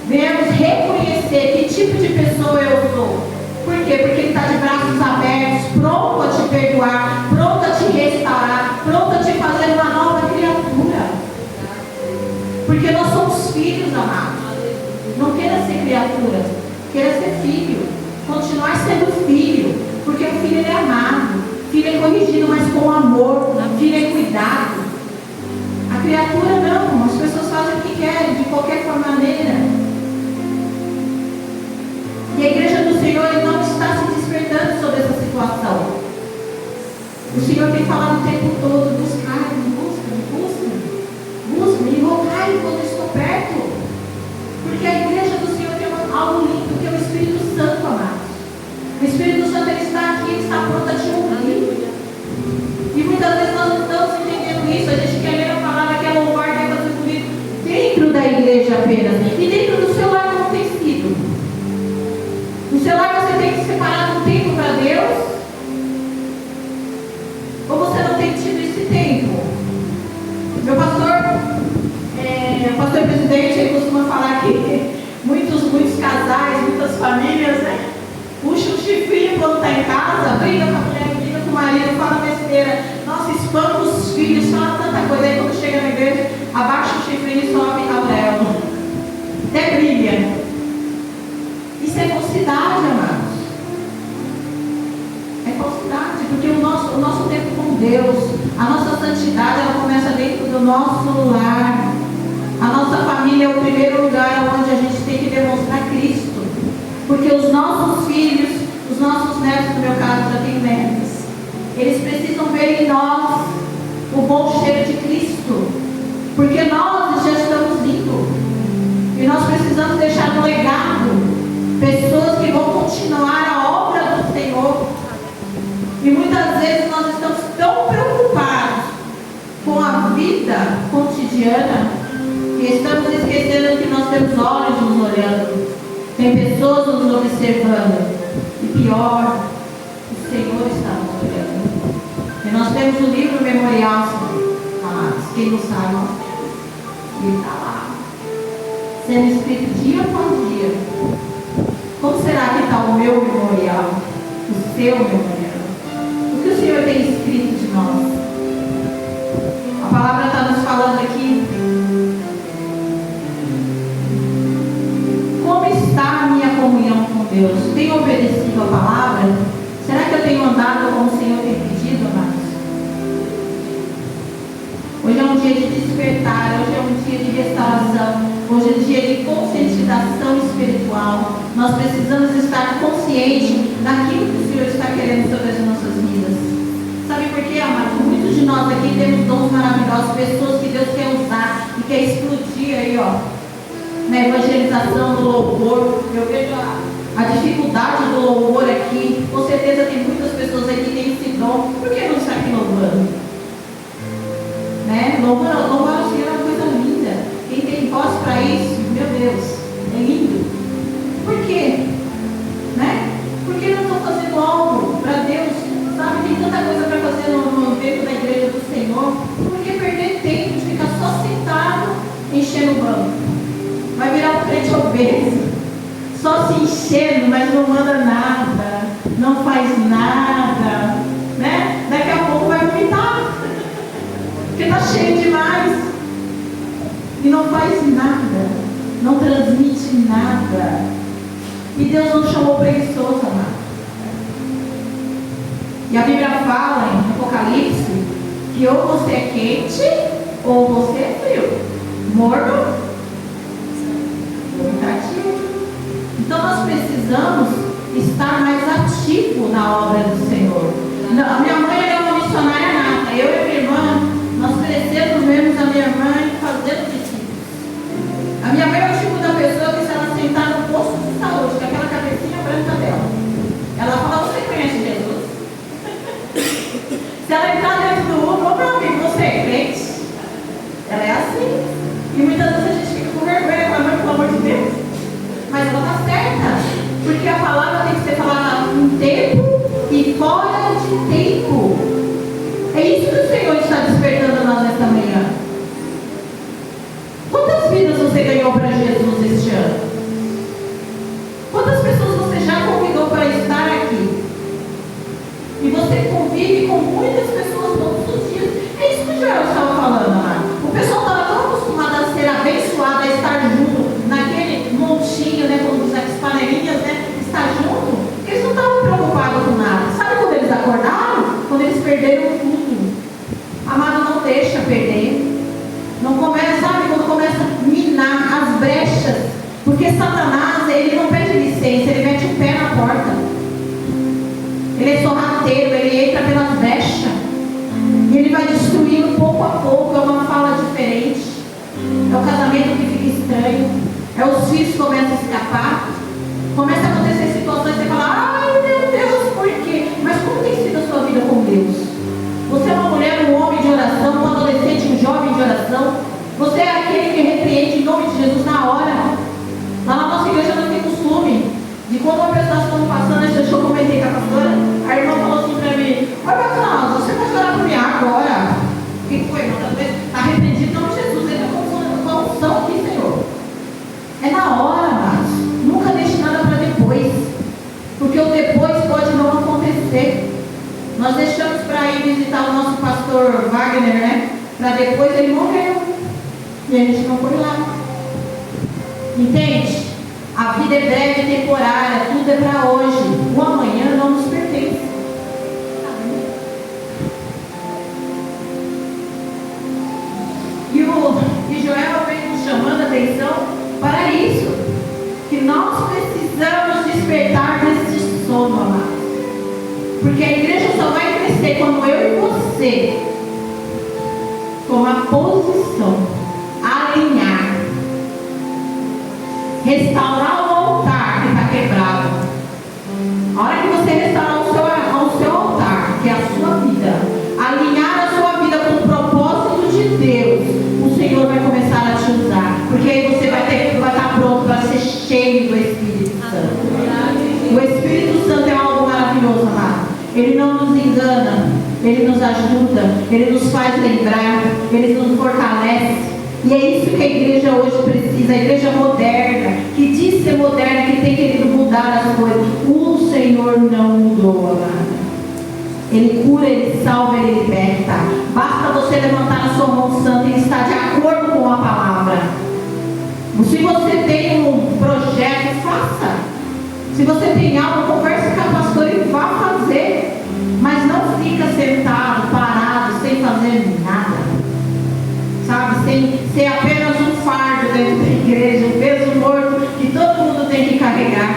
venhamos reconhecer que tipo de pessoa eu sou. Por quê? Porque Ele está de braços abertos, pronto a te perdoar, pronto a te restaurar, pronto a te fazer uma nova criatura. Porque nós somos filhos, amados. Não queira ser criatura, queira ser filho. Continuar sendo filho. Porque o filho ele é amado, filho é corrigido, mas com amor, filho é cuidado. A criatura não, as pessoas fazem o que querem, de qualquer maneira. E a igreja do Senhor ele não está se despertando sobre essa situação. O Senhor tem falado o tempo todo: buscar, busca, me invocai quando eu estou perto. Porque a igreja do Senhor tem algo lindo que é o Espírito Santo, amados. O Espírito Santo ele está aqui, ele está pronto a te ouvir. E muitas vezes nós não estamos entendendo isso. A gente quer ler a palavra, quer louvar, quer fazer comigo dentro da igreja apenas. E dentro do seu lar não tem sido. No seu lar você tem que separar um tempo para Deus? Ou você não tem tido esse tempo? Meu pastor, o pastor presidente, ele costuma falar que muitos casais, muitas famílias, né, puxam o chifrinho quando está em casa, briga com a mulher, briga com o marido, fala besteira, nossa, espanta os filhos, fala tanta coisa, aí quando chega na igreja, abaixa o chifrinho e sobe a Aurelo. Até briga. Isso é falsidade, amados. É falsidade, porque o nosso tempo com Deus, a nossa santidade, ela começa dentro do nosso lar. A nossa família é o primeiro lugar onde a gente tem que demonstrar Cristo. Porque os nossos filhos, os nossos netos, no meu caso, já tenho netos, eles precisam ver em nós o bom cheiro de Cristo. Porque nós já estamos indo. E nós precisamos deixar um legado. Pessoas que vão continuar a obra do Senhor. E muitas vezes nós estamos tão preocupados com a vida cotidiana que estamos esquecendo que nós temos olhos nos olhando, tem pessoas nos observando. E pior, o Senhor está nos olhando. E nós temos o livro memorial, amados. Quem não sabe, nós temos. Ele está lá, sendo escrito dia após dia. Como será que está o meu memorial? O seu memorial? O que o Senhor tem escrito de nós? A palavra está nos falando aqui. Como está a minha comunhão com Deus? Tenho obedecido a palavra? Será que eu tenho andado como o Senhor tem pedido, amados? Hoje é um dia de despertar, hoje é um dia de restauração, hoje é um dia de conscientização espiritual. Nós precisamos estar conscientes daquilo que o Senhor está querendo sobre as nossas vidas. Sabe por quê, amados? Muitos de nós aqui temos dons maravilhosos, pessoas que Deus quer usar e quer explodir aí, ó, na evangelização do louvor. Eu vejo a dificuldade do louvor aqui. Com certeza tem muitas pessoas aqui que têm esse dom. Por que não está aqui louvando? Né? Louvar o Senhor é uma coisa linda. Quem tem voz para isso, meu Deus, é lindo. Por quê? Né? Por que não estou fazendo algo para Deus? Sabe, tem tanta coisa para fazer no dentro da igreja do Senhor. Por que perder tempo de ficar só sentado enchendo o banco? Vai virar um crente obeso, só se enchendo, mas não manda nada, não faz nada, né? Daqui a pouco vai vomitar, porque está cheio demais. e não faz nada, não transmite nada. E Deus não chamou preguiçoso, amado. E a Bíblia fala em Apocalipse que ou você é quente ou você é frio, morno, vomitativo. Então nós precisamos estar mais ativo na obra do Senhor. A minha mãe era uma missionária nata. Eu e minha irmã, nós crescemos mesmo a minha mãe fazendo discípulos. A minha mãe é o tipo da pessoa que se ela sentar no posto de saúde, com aquela cabecinha branca dela, ela fala: você conhece Jesus? Se ela entrar dentro do Uber, ô meu amigo, você é crente? Ela é assim. E muitas vezes a gente fica com vergonha, falando, pelo amor de Deus. Mas ela está certa. Porque a palavra tem que ser falada em tempo e fora de tempo. É isso que o Senhor está despertando a nós nesta manhã. Quantas vidas você ganhou para Jesus este ano? Quantas pessoas você já convidou para estar aqui? E você convive com muitas pessoas todos os dias. É isso que o Joel estava falando, amado. O pessoal estava tão acostumado a ser abençoado, a estar junto, naquele montinho, né, como diz as panelinhas, né, estar junto, eles não estavam preocupados com nada. Sabe quando eles acordaram? Quando eles perderam tudo. Amado, não deixa perder. Não começa, sabe, quando começa a minar as brechas. Porque Satanás, ele não pede licença, ele mete o pé na porta. Ele é sorrateiro, ele entra pelas brechas. E ele vai destruindo pouco a pouco. É uma fala diferente. É o casamento que fica estranho. É os filhos que começam a escapar. Começa a acontecer situações que você fala: ai meu Deus, por quê? Mas como tem sido a sua vida com Deus? Você é uma mulher, um homem de oração, um adolescente, um jovem de oração. Você é aquele que repreende em nome de Jesus na hora. Lá na nossa igreja não tem costume de quando uma pessoa está passando, deixa eu comentei com a pastora, a irmã falou assim para mim: oi pastor, você pode orar por mim agora? O que foi, irmã? Está arrependido em nome de Jesus, ele está com unção aqui, Senhor. É na hora, mas nunca deixe nada para depois, porque o depois pode não acontecer. Nós deixamos para ir visitar o nosso pastor Wagner, né? Para depois ele morreu. E a gente não foi lá. Entende? A vida é breve e temporária, tudo é para hoje. O amanhã não nos pertence. E Joel vem nos chamando a atenção para isso. Que nós precisamos despertar desse sono, amados. Porque a igreja só vai crescer quando eu e você tomar posição, alinhar, restaurar o altar que está quebrado. A hora que você restaurar o seu altar, que é a sua vida, alinhar a sua vida com o propósito de Deus, o Senhor vai começar a te usar. Porque aí você vai estar pronto para ser cheio do Espírito Santo. O Espírito Santo é algo maravilhoso, amado. Ele não nos engana, ele nos ajuda, ele nos faz lembrar, ele nos fortalece. E é isso que a igreja hoje precisa, a igreja moderna, que diz ser moderna, que tem querido mudar as coisas. O Senhor não mudou, amado. Ele cura, ele salva, ele liberta. Basta você levantar a sua mão santa e estar de acordo com a palavra. Se você tem um projeto, faça. Se você tem algo, converse com a pastora e vá fazer. Mas não fica sentado, parado, sem fazer nada. Sabe? Sem ser apenas um fardo dentro da igreja, um peso morto que todo mundo tem que carregar.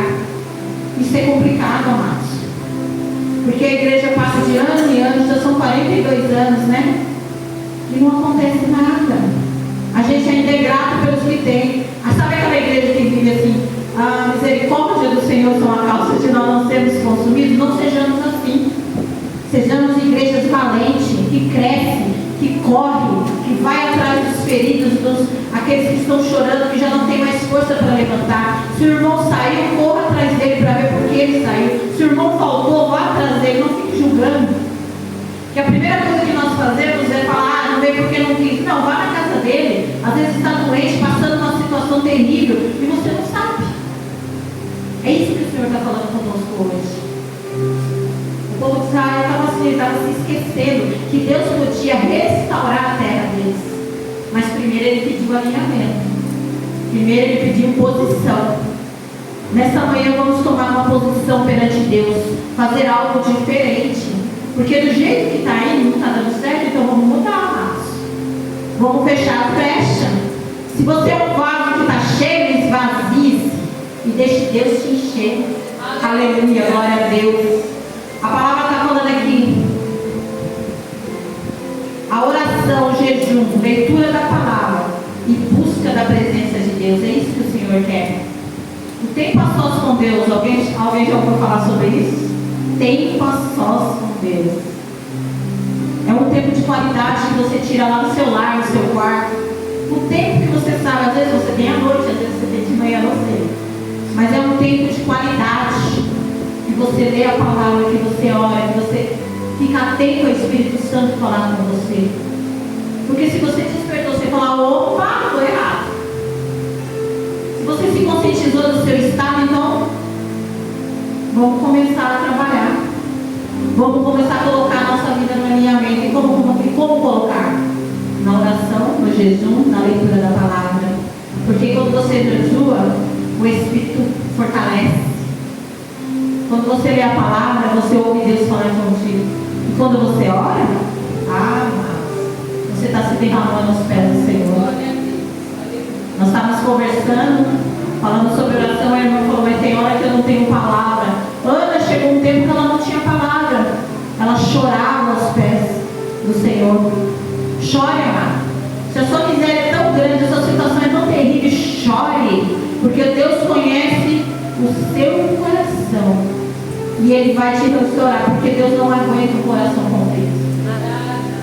Isso é complicado, amados. Porque a igreja passa de ano em ano, já são 42 anos, né? E não acontece nada. A gente ainda é grato pelos que tem. Sabe aquela igreja que vive assim: a misericórdia do Senhor são a causa de nós não sermos consumidos? Não sejamos assim. Sejamos igrejas valentes, que crescem, que correm, que vai atrás dos feridos, aqueles que estão chorando, que já não tem mais força para levantar. Se o irmão saiu, corra atrás dele para ver por que ele saiu. Se o irmão faltou, vá atrás dele, não fique julgando. Que a primeira coisa que nós fazemos é falar: não veio porque não quis. Não, vá na casa dele. Às vezes está doente, passando uma situação terrível e você não sabe. É isso que o Senhor está falando conosco hoje. O povo de Israel estava se esquecendo que Deus podia restaurar a terra deles. Mas primeiro ele pediu alinhamento. Primeiro ele pediu posição. Nessa manhã vamos tomar uma posição perante Deus, fazer algo diferente, porque do jeito que está aí não está dando certo, então vamos mudar, amados. Vamos fechar a brecha. Se você é um vaso que está cheio, esvazie-se e deixe Deus te encher. Aleluia, glória a Deus. A palavra está falando aqui. A oração, o jejum, leitura da palavra e busca da presença de Deus. É isso que o Senhor quer. O tempo a sós com Deus. Alguém já ouviu falar sobre isso? Tempo a sós com Deus. É um tempo de qualidade que você tira lá no seu lar, no seu quarto. O tempo que você sabe, às vezes você tem à noite, às vezes você tem de manhã, não sei. Mas é um tempo de qualidade. Que você lê a palavra, que você ora, que você fica atento ao Espírito Santo falar com você. Porque se você despertou, você falar, opa, estou errado. Se você se conscientizou do seu estado, então vamos começar a trabalhar. Vamos começar a colocar a nossa vida no alinhamento. E como colocar? Na oração, no jejum, na leitura da palavra. Porque quando você jejua, o Espírito fortalece. Quando você lê a palavra, você ouve Deus falar contigo. E quando você ora, você está se derramando aos pés do Senhor. Nós estávamos conversando, falando sobre oração. A irmã falou, mas tem hora que eu não tenho palavra. Ana chegou um tempo que ela não tinha palavra. Ela chorava aos pés do Senhor. Chore, amado. Se a sua miséria é tão grande, a sua situação é tão terrível, chore. Porque Deus conhece o seu coração. E Ele vai te restaurar. Porque Deus não aguenta o coração contrito.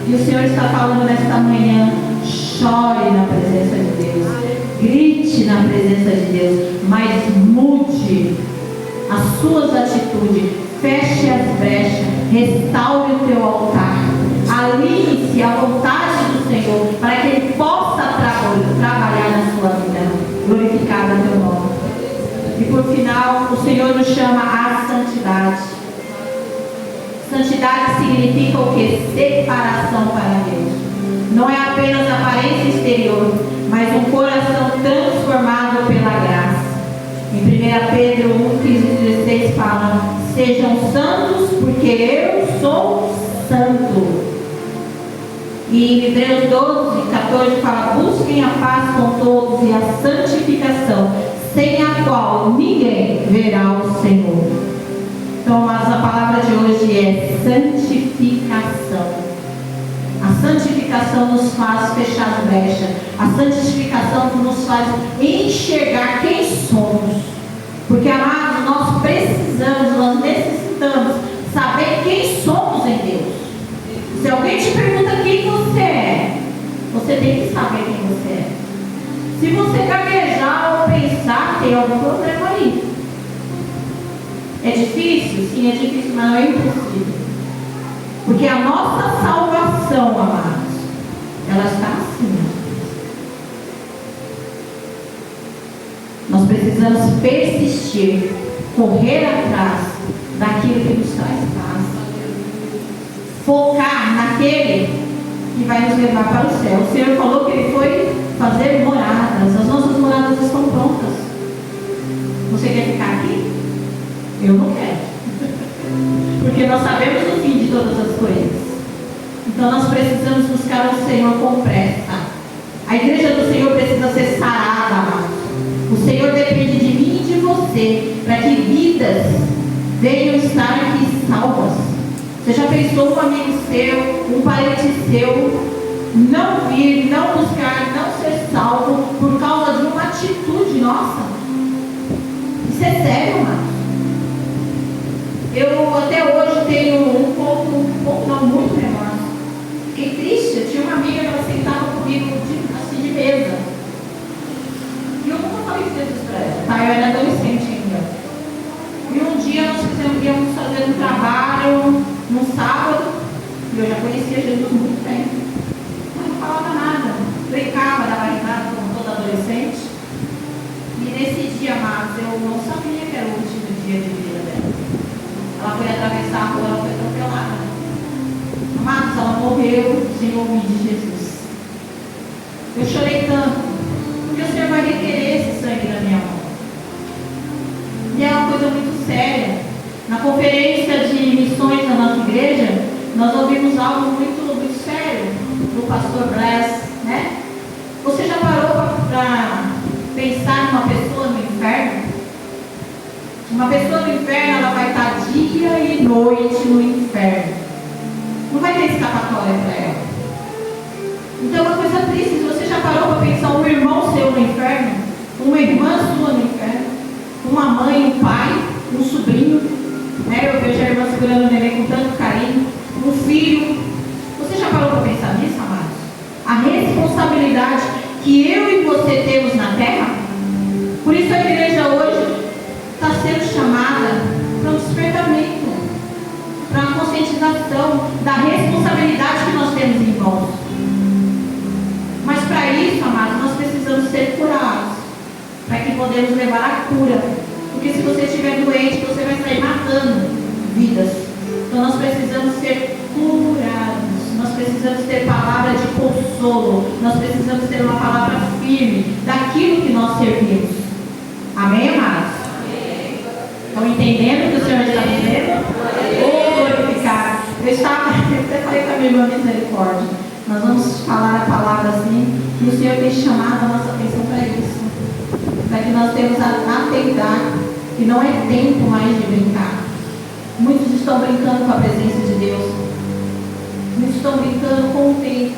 E o Senhor está falando nesta manhã. Chore na presença de Deus. Grite na presença de Deus. Mas mude as suas atitudes. Feche as brechas. Restaure o teu altar. Alinhe-se à vontade do Senhor. Para que Ele possa trabalhar na sua vida. Glorificado é teu nome. E por final, o Senhor nos chama à santidade. Santidade significa o que? Separação para Deus. Não é apenas aparência exterior, mas um coração transformado pela graça. Em 1 Pedro 1:15-16 fala: sejam santos, porque eu sou santo. E em Hebreus 12:14 fala: busquem a paz com todos e a santificação, sem a qual ninguém verá o Senhor. Então, mas a palavra de hoje é santificação. A santificação nos faz fechar as brechas. A santificação nos faz enxergar quem somos. Porque, amados, nós precisamos, nós necessitamos saber quem somos em Deus. Se alguém te pergunta quem você é, você tem que saber quem você é. Se você gaguejar ou pensar, tem algum problema aí. É difícil? Sim, é difícil, mas não é impossível. Porque a nossa salvação, amados, ela está acima. Nós precisamos persistir, correr atrás daquilo que nos traz paz. Focar naquele que vai nos levar para o céu. O Senhor falou que Ele foi fazer moradas. As nossas moradas estão prontas. Você quer ficar aqui? Eu não quero. Porque nós sabemos o fim de todas as coisas. Então nós precisamos buscar o Senhor com pressa. A igreja do Senhor precisa ser sarada, amados. O Senhor depende de mim e de você, para que vidas venham estar aqui salvas. Você já pensou um amigo seu, um parente seu, não vir, não buscar, não ser salvo por causa de uma atitude nossa? Isso é sério, amados. Eu até hoje tenho um pouco não, muito remorso. Fiquei triste. Eu tinha uma amiga que ela sentava comigo assim de mesa. E eu nunca falei de Jesus para ela. Tá? Eu era adolescente ainda. E um dia nós íamos fazer um trabalho num sábado. E eu já conhecia Jesus muito bem. Mas não falava nada. Brincava, dava risada como toda adolescente. E nesse dia, amados, eu não sabia que era o último dia de vida dela. Ela foi atravessar a rua, ela foi atropelada. Amados, ela morreu sem ouvir de Jesus. Eu conferência de missões da nossa igreja, nós ouvimos algo muito sério do pastor Bless, né? Você já parou para pensar numa pessoa no inferno? Uma pessoa no inferno, ela vai estar dia e noite no inferno. Não vai ter escapatória para ela. Então é uma coisa triste. Você já parou para pensar um irmão seu no inferno? Uma irmã sua no inferno? Uma mãe, um pai, um sobrinho, né? Eu vejo a irmã segurando o neném com tanto carinho. Um filho. Você já parou para pensar nisso, amados? A responsabilidade que eu e você temos na terra. Por isso a igreja hoje está sendo chamada para um despertamento, para uma conscientização da responsabilidade que nós temos em mãos. Mas para isso, amados, nós precisamos ser curados, para que podemos levar a cura. Porque se você estiver doente, você vai sair matando vidas. Então nós precisamos ser curados. Nós precisamos ter palavra de consolo. Nós precisamos ter uma palavra firme daquilo que nós servimos. Amém, amados? Amém. Estão entendendo o que o Senhor está dizendo? Glorificar. Eu até falei com a minha irmã Misericórdia. Nós vamos falar a palavra assim, e o Senhor tem chamado a nossa atenção para isso. Para que nós temos a atentar que não é tempo mais de brincar. Muitos estão brincando com a presença de Deus. Muitos estão brincando com o tempo.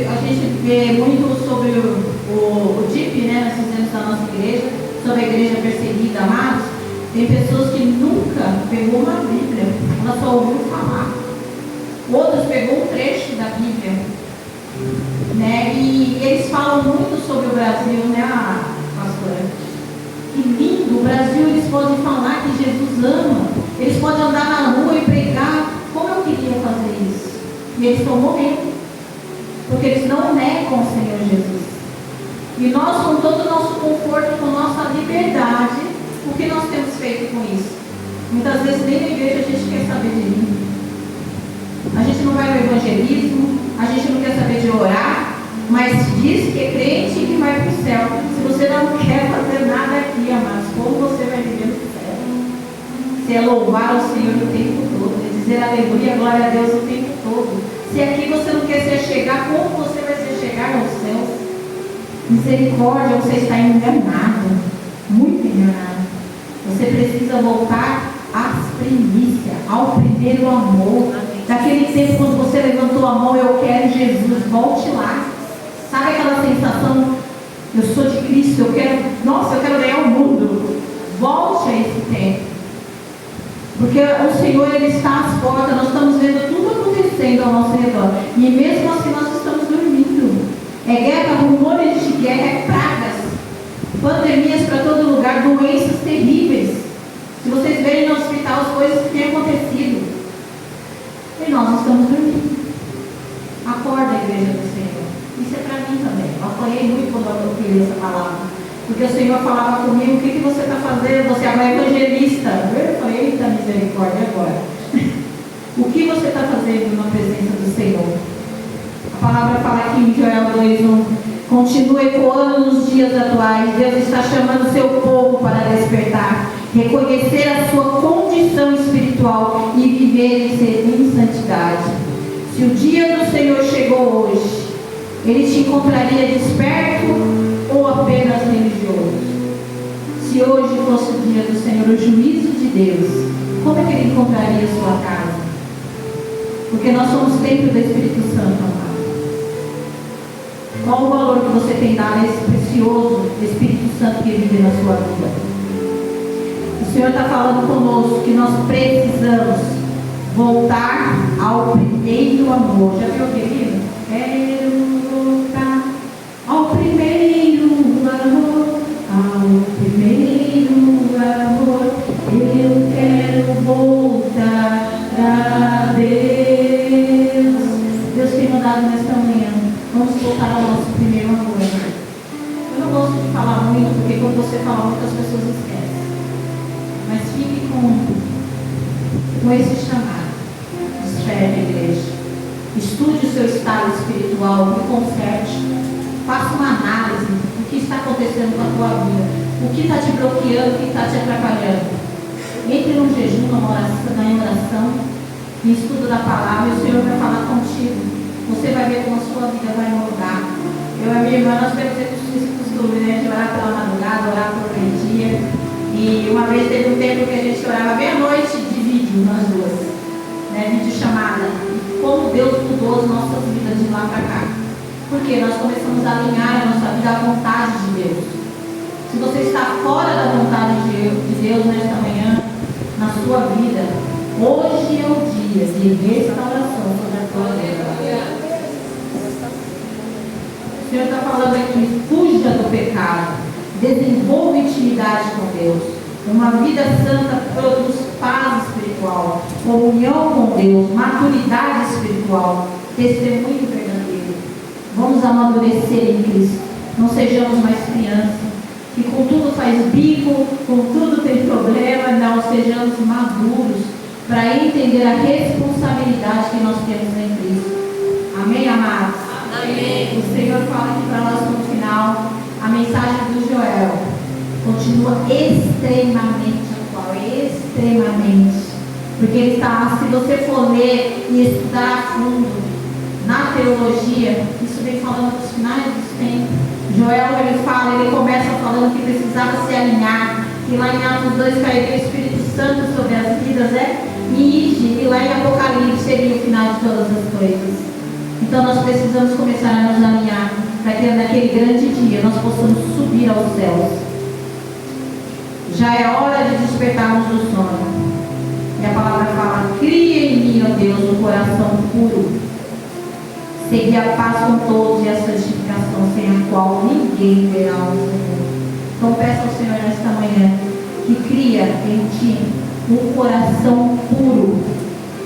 A gente vê muito sobre o DIP, né? Nós fizemos da nossa igreja, sobre a igreja perseguida, amados. Tem pessoas que nunca pegou uma Bíblia, ela só ouviu falar. Outros pegou um trecho da Bíblia, né? E eles falam muito sobre o Brasil, né, pastora? Que lindo, o Brasil, eles podem falar que Jesus ama, eles podem andar na rua e pregar. Como eu queria fazer isso? E eles estão morrendo, porque eles não negam o Senhor Jesus. E nós, com todo o nosso conforto, com nossa liberdade, o que nós temos feito com isso? Muitas vezes nem na igreja a gente quer saber de mim. A gente não vai no evangelismo, a gente não quer saber de orar, mas diz que é crente e que vai para o céu. Se você não quer fazer nada aqui, amados, como você vai viver no céu? Se é louvar o Senhor o tempo todo, é dizer aleluia, glória a Deus o tempo todo. Se aqui você não quer se chegar, como você vai se chegar aos céus? Misericórdia, você está enganado, muito enganado. Você precisa voltar às primícias, ao primeiro amor. Daquele tempo quando você levantou a mão, eu quero Jesus, volte lá. Sabe aquela sensação, eu sou de Cristo, eu quero ganhar o mundo. Volte a esse tempo. Porque o Senhor, Ele está às portas, nós estamos vendo tudo acontecendo ao nosso redor. E mesmo assim nós estamos dormindo. É guerra, rumores de guerra, é pragas, pandemias para todo lugar, doenças terríveis. Se vocês verem no hospital as coisas que têm acontecido. E nós estamos dormindo. Acorda, a igreja do Senhor. Isso é para mim também. Eu apanhei muito quando eu ouvi essa palavra. Porque o Senhor falava comigo, o que você está fazendo? Você agora é evangelista. Eu falei, eita misericórdia agora. O que você está fazendo na presença do Senhor? A palavra fala aqui em Joel 2:1. Continua ecoando nos dias atuais. Deus está chamando o seu povo para despertar, reconhecer a sua condição espiritual e viver em santidade. Se o dia do Senhor chegou hoje, Ele te encontraria desperto ou apenas religioso? Se hoje fosse o dia do Senhor, o juízo de Deus, como é que Ele encontraria a sua casa? Porque nós somos templo do Espírito Santo, amado. Qual o valor que você tem dado a esse precioso Espírito Santo que vive na sua vida? O Senhor está falando conosco que nós precisamos voltar ao primeiro amor. Já viu, querido? Quero voltar ao primeiro amor, ao primeiro amor. Eu quero voltar a Deus. Deus tem mandado nesta manhã. Vamos voltar ao nosso primeiro amor. Eu não gosto de falar muito, porque quando você fala muito, as pessoas esquecem. Mas fique com esse chamado. Escreve a igreja. Estude o seu estado espiritual, me conserte. Faça uma análise do que está acontecendo com a tua vida. O que está te bloqueando, o que está te atrapalhando. Entre num jejum, em oração, em estudo da palavra, e o Senhor vai falar contigo. Você vai ver como a sua vida vai mudar. Eu e a minha irmã, nós temos esse costume, né, de orar pela madrugada, orar pelo meio-dia. E uma vez teve um tempo que a gente orava meia-noite de vídeo, nós duas, né, vídeo chamada. E como Deus mudou as nossas vidas de lá para cá. Porque nós começamos a alinhar a nossa vida à vontade de Deus. Se você está fora da vontade de Deus nesta manhã, na sua vida, hoje é o dia de restauração sobre a tua vida. O Senhor está falando aqui, fuja do pecado, desenvolva intimidade com Deus. Uma vida santa produz paz espiritual, comunhão com Deus, maturidade espiritual, testemunho verdadeiro. Vamos amadurecer em Cristo. Não sejamos mais crianças, que com tudo faz bico, com tudo tem problema. Não, sejamos maduros para entender a responsabilidade que nós temos em Cristo. Amém, amados? Amém. O Senhor fala aqui para nós no final, a mensagem do Joel continua extremamente atual, extremamente. Porque ele está, se você for ler e estudar a fundo na teologia, isso vem falando dos finais dos tempos. Joel, ele começa falando que precisava se alinhar, que lá em Atos 2 cairia o Espírito Santo sobre as vidas, e lá em Apocalipse seria o final de todas as coisas. Então nós precisamos começar a nos alinhar para que naquele grande dia nós possamos subir aos céus. Já é hora de despertarmos do sono. E a palavra fala: cria em mim, ó Deus, um coração puro. Segui a paz com todos e a santificação, sem a qual ninguém verá o Senhor. Então peça ao Senhor nesta manhã que cria em ti um coração puro,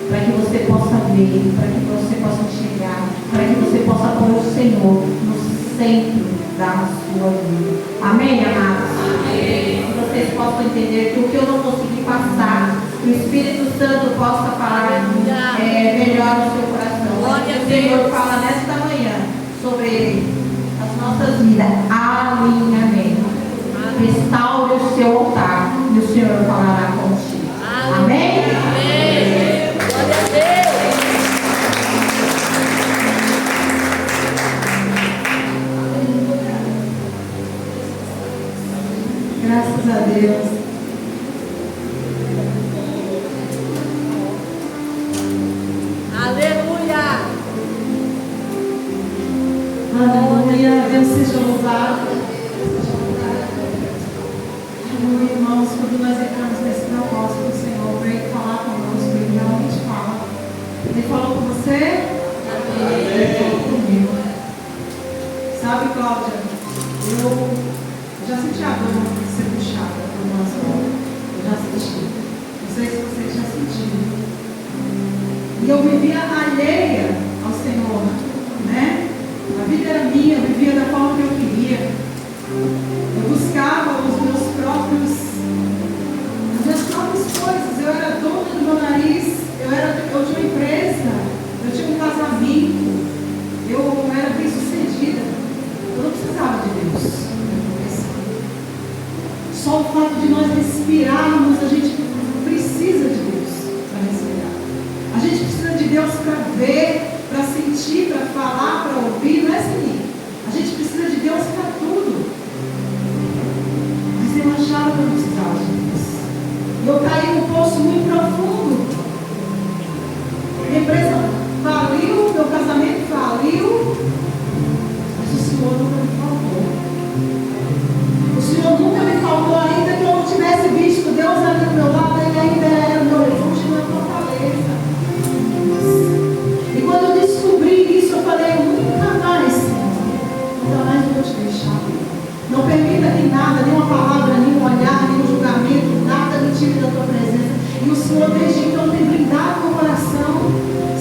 para que você possa ver, para que você possa enxergar, para que você possa pôr o Senhor no centro da sua vida. Amém, amados? Amém. Que vocês possam entender que o que eu não consegui passar, que o Espírito Santo possa falar melhor no seu coração. O Senhor fala nesta manhã sobre as nossas vidas. Alinhamento. Restaure o seu altar e o Senhor falará contigo. Amém? Amém. Glória a Deus. Graças a Deus. Aleluia. Aleluia. Deus seja louvado. Irmãos, quando nós entramos nesse propósito do Senhor, para Ele falar conosco, Ele realmente fala. Ele falou com você? Ele falou comigo. Sabe, Cláudia, eu já senti a dor de ser puxada por uma zona. Eu já senti. Não sei se vocês já sentiram. E eu vivia alheia ao Senhor, né? A vida era minha, eu vivia da forma que eu queria. Eu buscava as minhas próprias coisas. Eu era dona do meu nariz, eu tinha uma empresa, eu tinha um casamento, eu era bem sucedida. Eu não precisava de Deus. Só o fato de nós respirarmos, a gente precisa de Deus para respirar. A gente precisa de Deus para ver, para sentir, para falar, para ouvir, não é assim. A gente precisa de Deus para tudo. Mas eu achava que eu não precisava de Deus. Eu caí num poço muito profundo. Minha empresa faliu, meu casamento faliu, mas o Senhor nunca me faltou. O Senhor nunca me faltou, ainda que eu não tivesse visto Deus ali do meu lado, Ele ainda era o meu refúgio e minha fortaleza. E quando eu descobri isso, eu falei: nunca mais, nunca mais vou te deixar. Não permita que nada, nenhuma palavra, nenhum olhar, nenhum julgamento, nada me tire da tua presença. E o Senhor desde então tem blindado meu coração.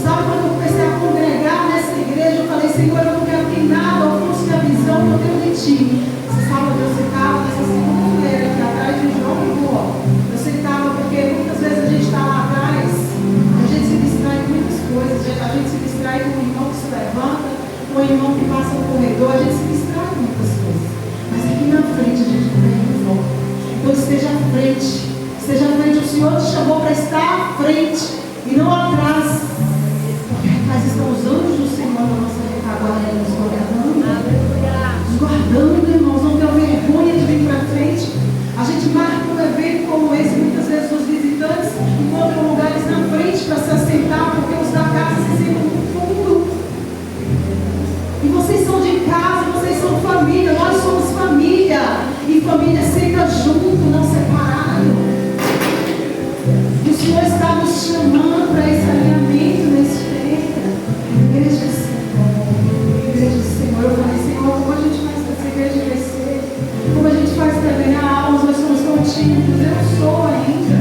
Sabe, quando eu comecei a congregar nessa igreja, eu falei: Senhor, eu não quero que nada ofusque a visão que eu tenho de ti. Você sabe onde eu sentava? Nessa segunda fileira aqui atrás de João e Boa. Eu sentava porque muitas vezes a gente está lá atrás, a gente se distrai com muitas coisas, a gente se distrai com o irmão que se levanta, com o irmão que passa no corredor, a gente se distrai com muitas coisas. Mas aqui na frente a gente não tem foco. Então esteja à frente, o Senhor está à frente e não atrás. Porque atrás estão os anjos do Senhor na nossa retaguarda, nos guardando, irmãos. Não tenham vergonha de vir para frente. A gente marca um evento como esse, muitas vezes os visitantes encontram lugares na frente para se assentar, porque os da casa se sentam no fundo. E vocês são de casa, vocês são família, nós somos família. E família senta junto, não separado. E o Senhor está nos chamando para esse alinhamento nesse tempo. Igreja do Senhor, igreja do Senhor. Eu falei, Senhor, como a gente faz para essa igreja crescer? Como a gente faz para ganhar almas? Nós somos tão tímidos, eu não sou ainda.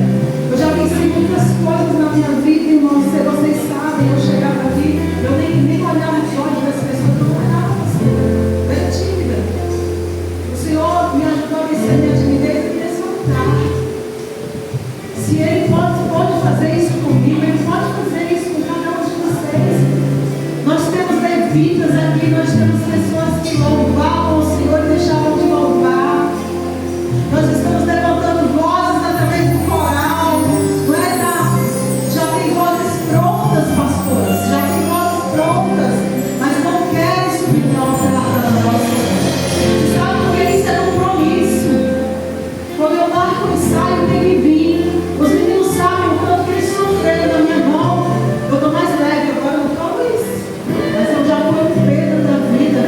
Eu já pensei muitas coisas na minha vida, irmãos. Vocês sabem, eu chegava aqui, eu nem olhava os olhos das pessoas, eu não olhava assim. Eu era tímida. O Senhor me ajudou a vencer a minha timidez e me exaltar. Se Ele pode fazer isso comigo, Ele pode fazer isso com cada um de vocês. Nós temos levitas aqui, nós temos pessoas que louvavam o Senhor e deixavam de louvar. Nós estamos levantando vozes através do coral. Não é, tá? Já tem vozes prontas, pastores. Já tem vozes prontas, mas não querem subir no altar para nós. Sabe por que isso é um compromisso? Quando eu marco o ensaio, tem que vir. Os meninos sabem o quanto que eles sofreram na minha mão. Eu estou mais leve agora, eu não estou isso. Mas eu já fui um Pedro da vida.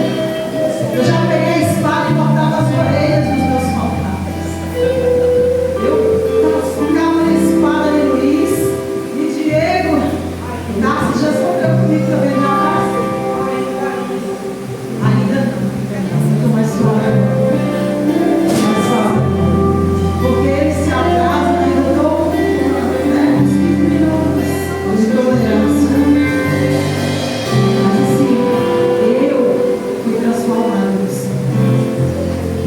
Eu já peguei a espada e cortava as orelhas dos meus maltratos. Eu ficava na espada de Luiz e Diego. Nasce, já sofreu comigo também, já. Ainda não. Eu estou mais suave agora. Mais suave. Porque eles se atrasam, ainda estou uns 15 minutos de tolerância. Mas assim, eu fui transformada no Senhor.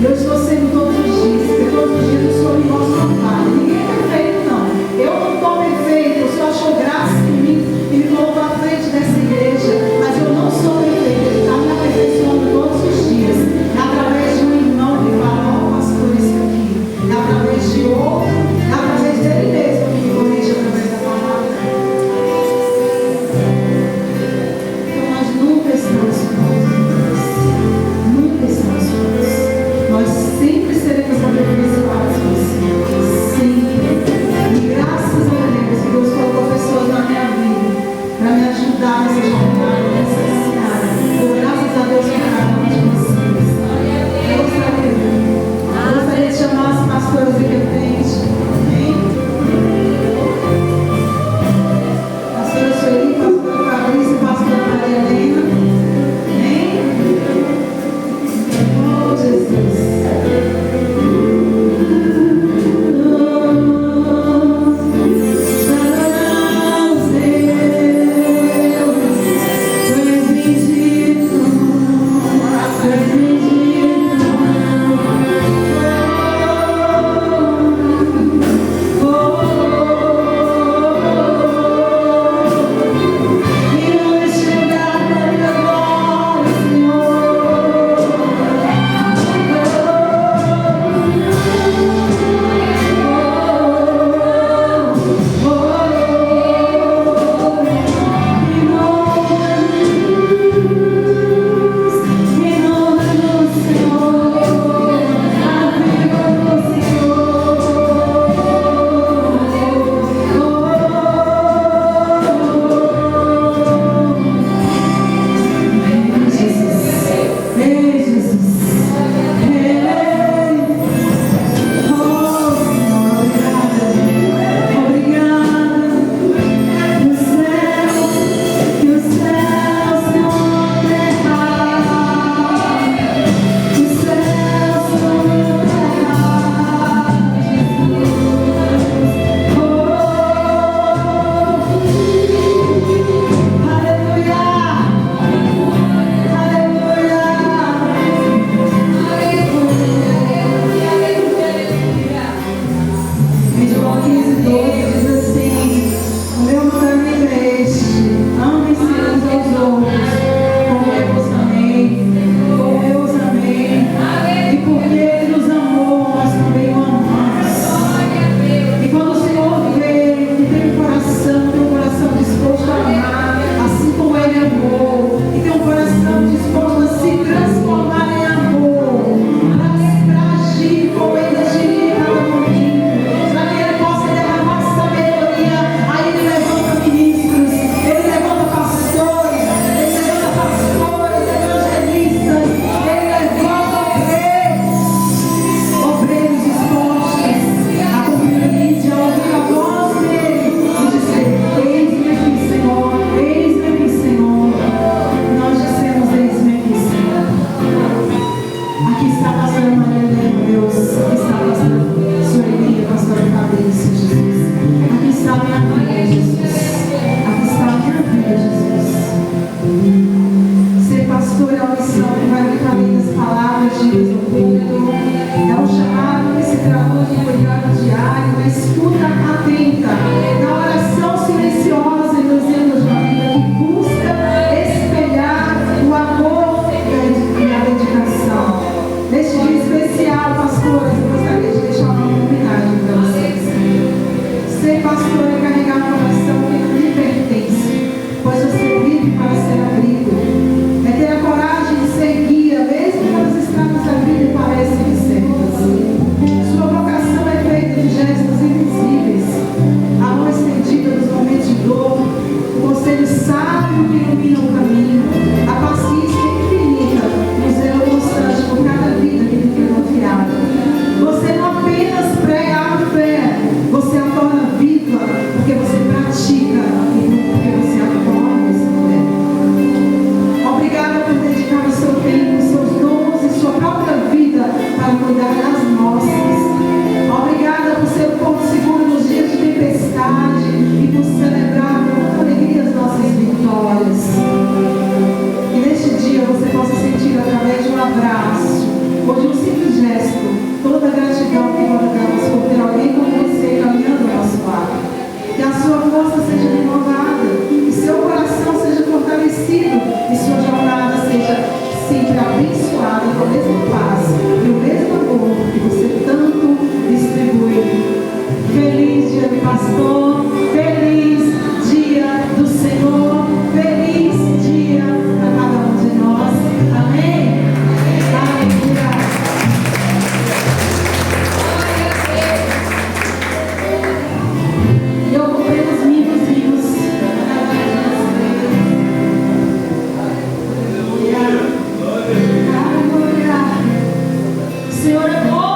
Eu estou sendo todos os dias, porque todos os dias o Senhor me mostra um Pai. Ninguém é perfeito, não. Eu não estou perfeito, o Senhor achou graça em mim e me colocou à frente dessa igreja. Mas eu não sou perfeito, Ele está me aperfeiçoando todos os dias. É através de um irmão que fala, ó, pastor, isso aqui. É através de outro, é através dele mesmo que me corrige através da palavra. Então nós nunca estamos prontos. Nunca estamos prontos. Nós sempre seremos aperfeiçoados pelo Senhor. Sempre. E graças a Deus que Deus colocou pessoas na minha vida para me ajudar nessa jornada, nessa seara. Então, graças a Deus por cada um de vocês. Eu gostaria de chamar as pastoras aqui à frente. Amém? Pastora Sueli, pastora Fabrício e pastora Maria Helena. Amém? Oh, Jesus. Adoramos Deus. vive para ser abrigo. É ter a coragem de ser guia, mesmo quando as estradas da vida parecem incertas. Sua vocação é feita de gestos invisíveis, a mão estendida nos momentos de dor, o conselho sábio que ilumina o caminho, a paciência infinita, o zelo constante por cada vida que lhe foi confiada. Você não apenas prega a fé, você a torna viva, porque você pratica e não porque você acorda essa fé. Obrigada por dedicar o seu tempo, os seus dons e sua própria vida para cuidar das nossas. Obrigada por ser o porto seguro nos dias de tempestade e por celebrar com alegria as nossas vitórias. E neste dia você possa sentir através de um abraço ou de um simples gesto toda a gratidão que guardamos por ter alguém como você caminhando ao nosso lado. Que a sua força seja renovada, que seu coração seja fortalecido e sua jornada seja sempre abençoada com a mesma paz e o mesmo amor que você tanto distribui. Feliz dia do pastor, feliz dia do Senhor, feliz dia para cada um de nós. Amém? Aleluia. E eu comprei os mimos. Aleluia. O Senhor é bom.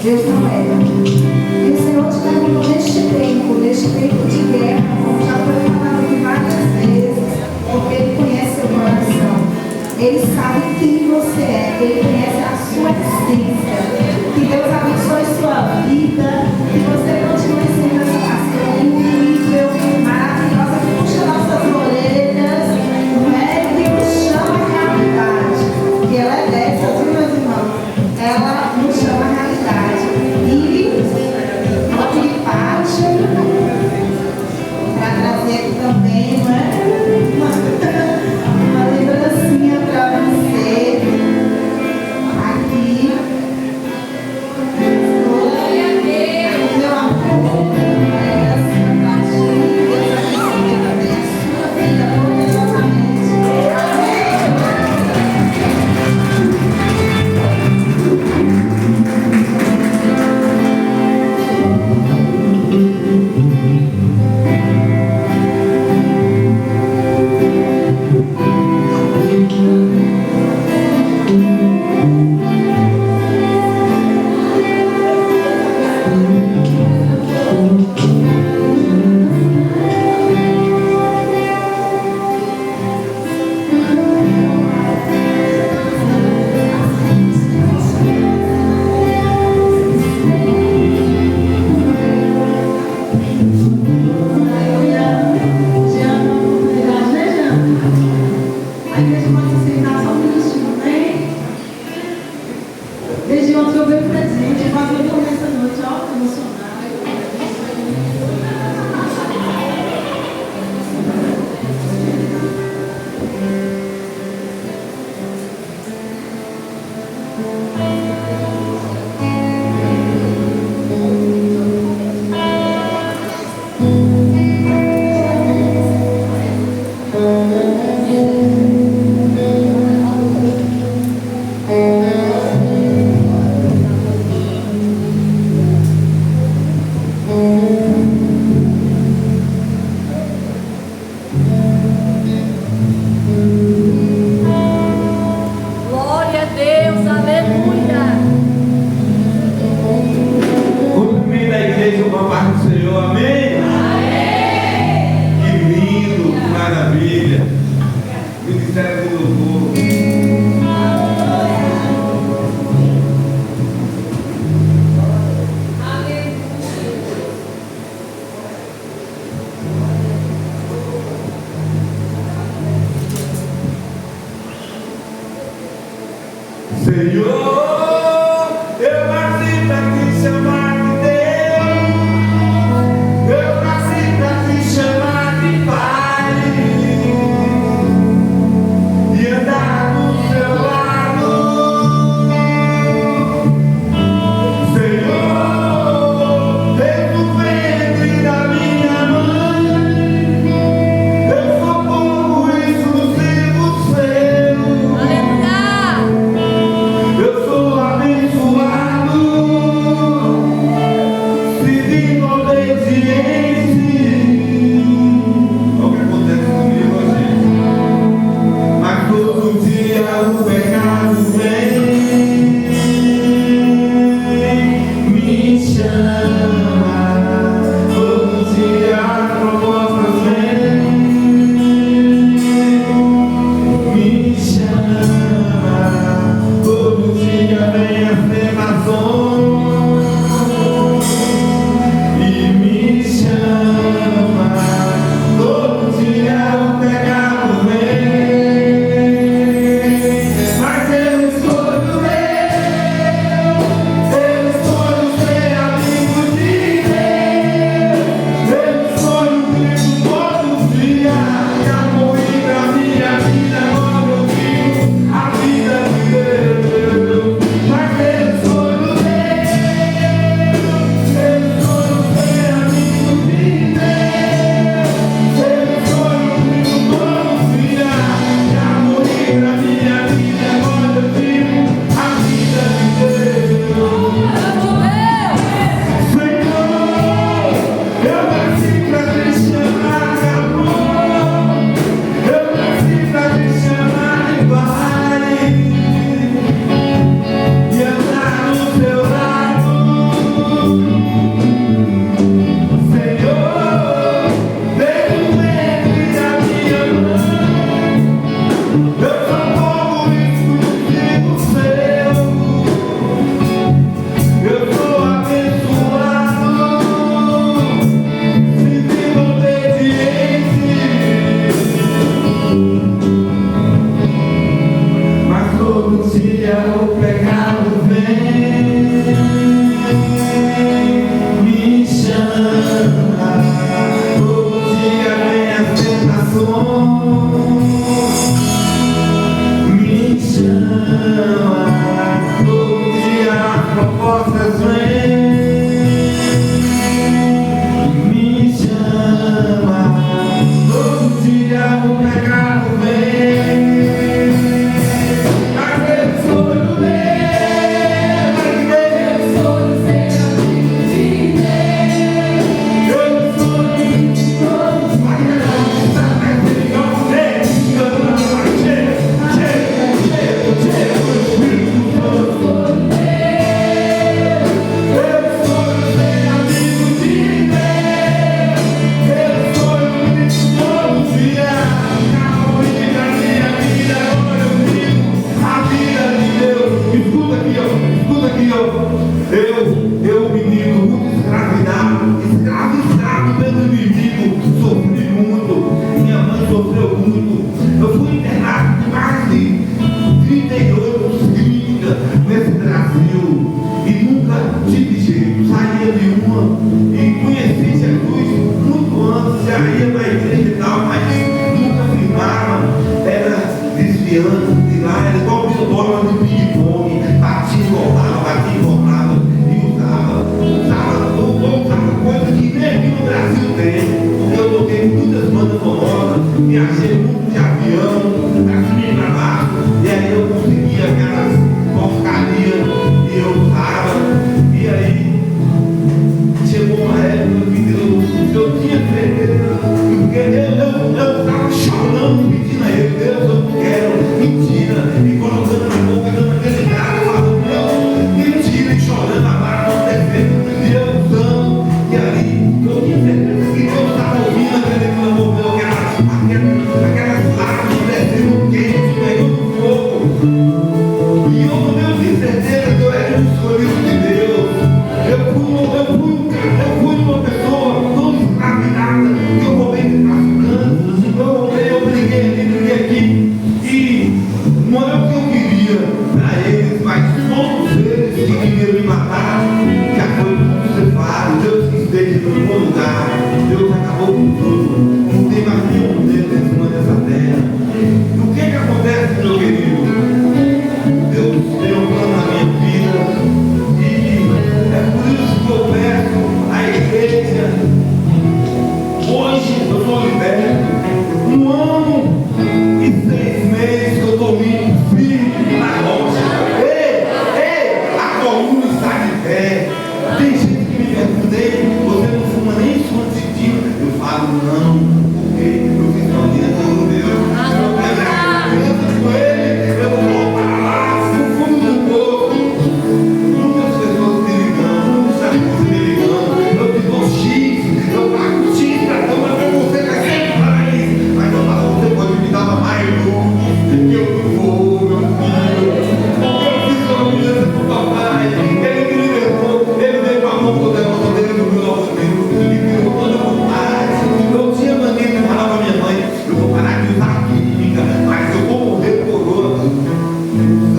Deus não erra. E o Senhor te perguntou neste tempo de guerra, como já foi falado aqui várias vezes, porque Ele conhece seu coração. Ele sabe quem você é, Ele conhece a sua existência. Que Deus abençoe sua vida, que você continue sendo essa pastora incrível, maravilhosa, que puxa nossas orelhas, não é? Que nos chama a realidade. Que ela é dessas, viu, meus irmãos? Ela nos chama a realidade. E ela tem parte para trazer aqui também, não é? Uma lembrancinha para você. Aqui. O meu Eu sou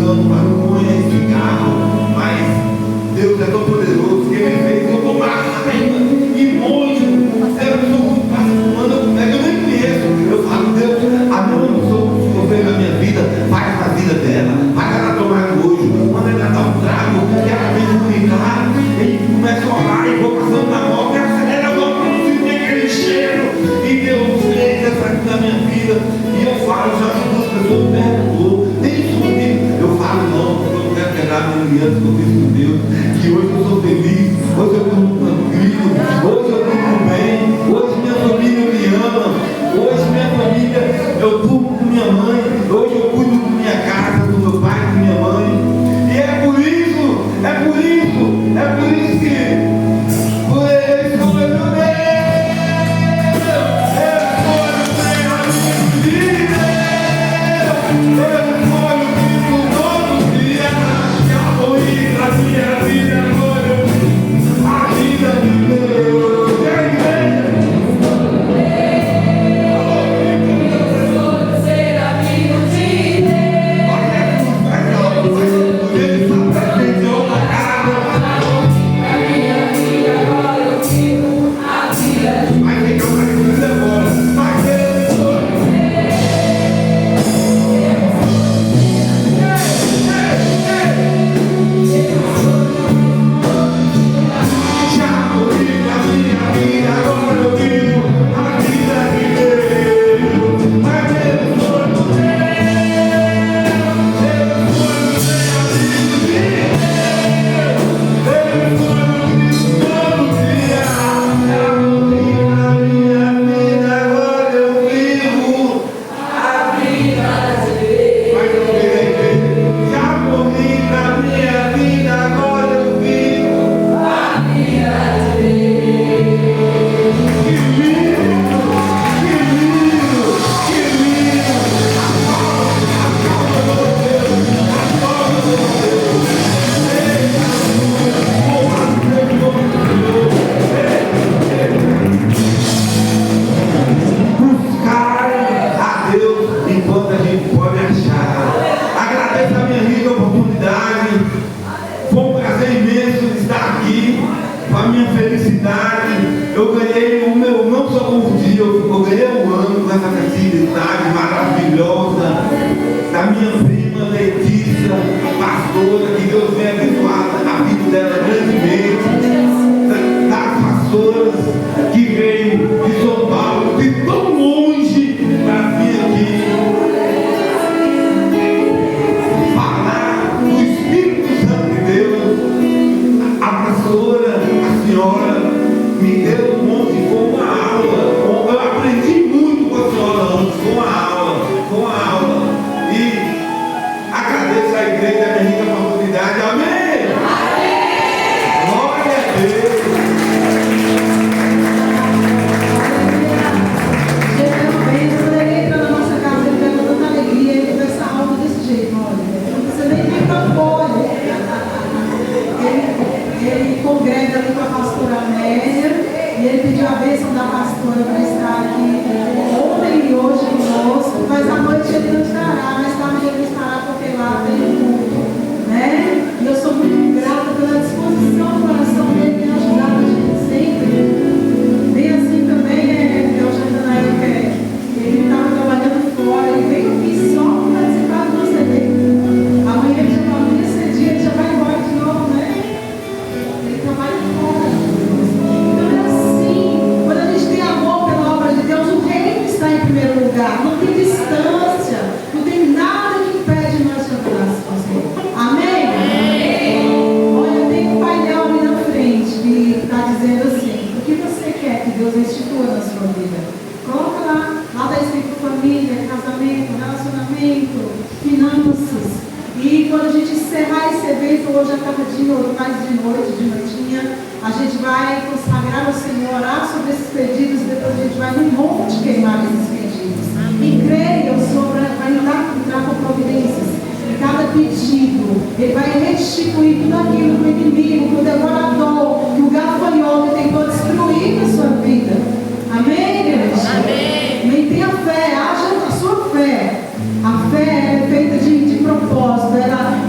fumando maconha e cigarro, mas Deus é tão poderoso que Ele fez eu tomar raiva e monte. Eu sou fumando, eu nem conheço. Eu falo, Deus, a minha pessoa que você na minha vida, faz a vida dela, faz ela tomar nojo, manda ela dar um trago, que ela vem comunicar, e começa a orar e vou passando na mão, que acelera logo para não sentir aquele cheiro. E Deus fez essa aqui na minha vida. E eu falo, já que duas pessoas me perguntou, tem isso comigo? Eu falo, não, porque eu não quero quebrar minha aliança que eu fiz com Deus. Que hoje eu sou feliz, hoje eu estou tranquilo, hoje eu estou bem, hoje minha família me ama, hoje minha família, eu durmo com minha mãe, hoje eu cuido da minha casa, do meu pai, da minha mãe. E é por isso que por ele sou meu Deus. Ele vai restituir tudo aquilo que o inimigo, que o devorador, que o gafanhoto tentou destruir na sua vida. Amém, igreja? Amém. Tenha fé, haja a sua fé. A fé é feita de propósito. Ela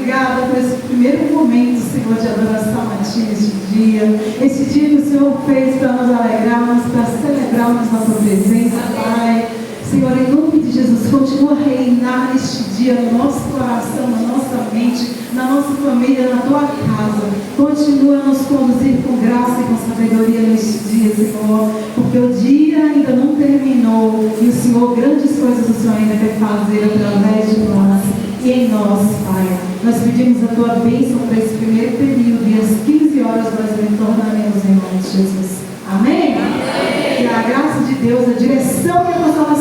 obrigada por esse primeiro momento, Senhor, de adoração a Ti neste dia. Este dia que o Senhor fez para nos alegrarmos, para celebrarmos na Tua presença, Pai. Senhor, em nome de Jesus, continua a reinar neste dia no nosso coração, na nossa mente, na nossa família, na Tua casa. Continua a nos conduzir com graça e com sabedoria neste dia, Senhor, porque o dia ainda não terminou e o Senhor, grandes coisas o Senhor ainda quer fazer através de nós e em nós, Pai. Nós pedimos a Tua bênção para esse primeiro período e às 15 horas nós retornaremos em nome de Jesus. Amém? Que a graça de Deus, a direção e a consolação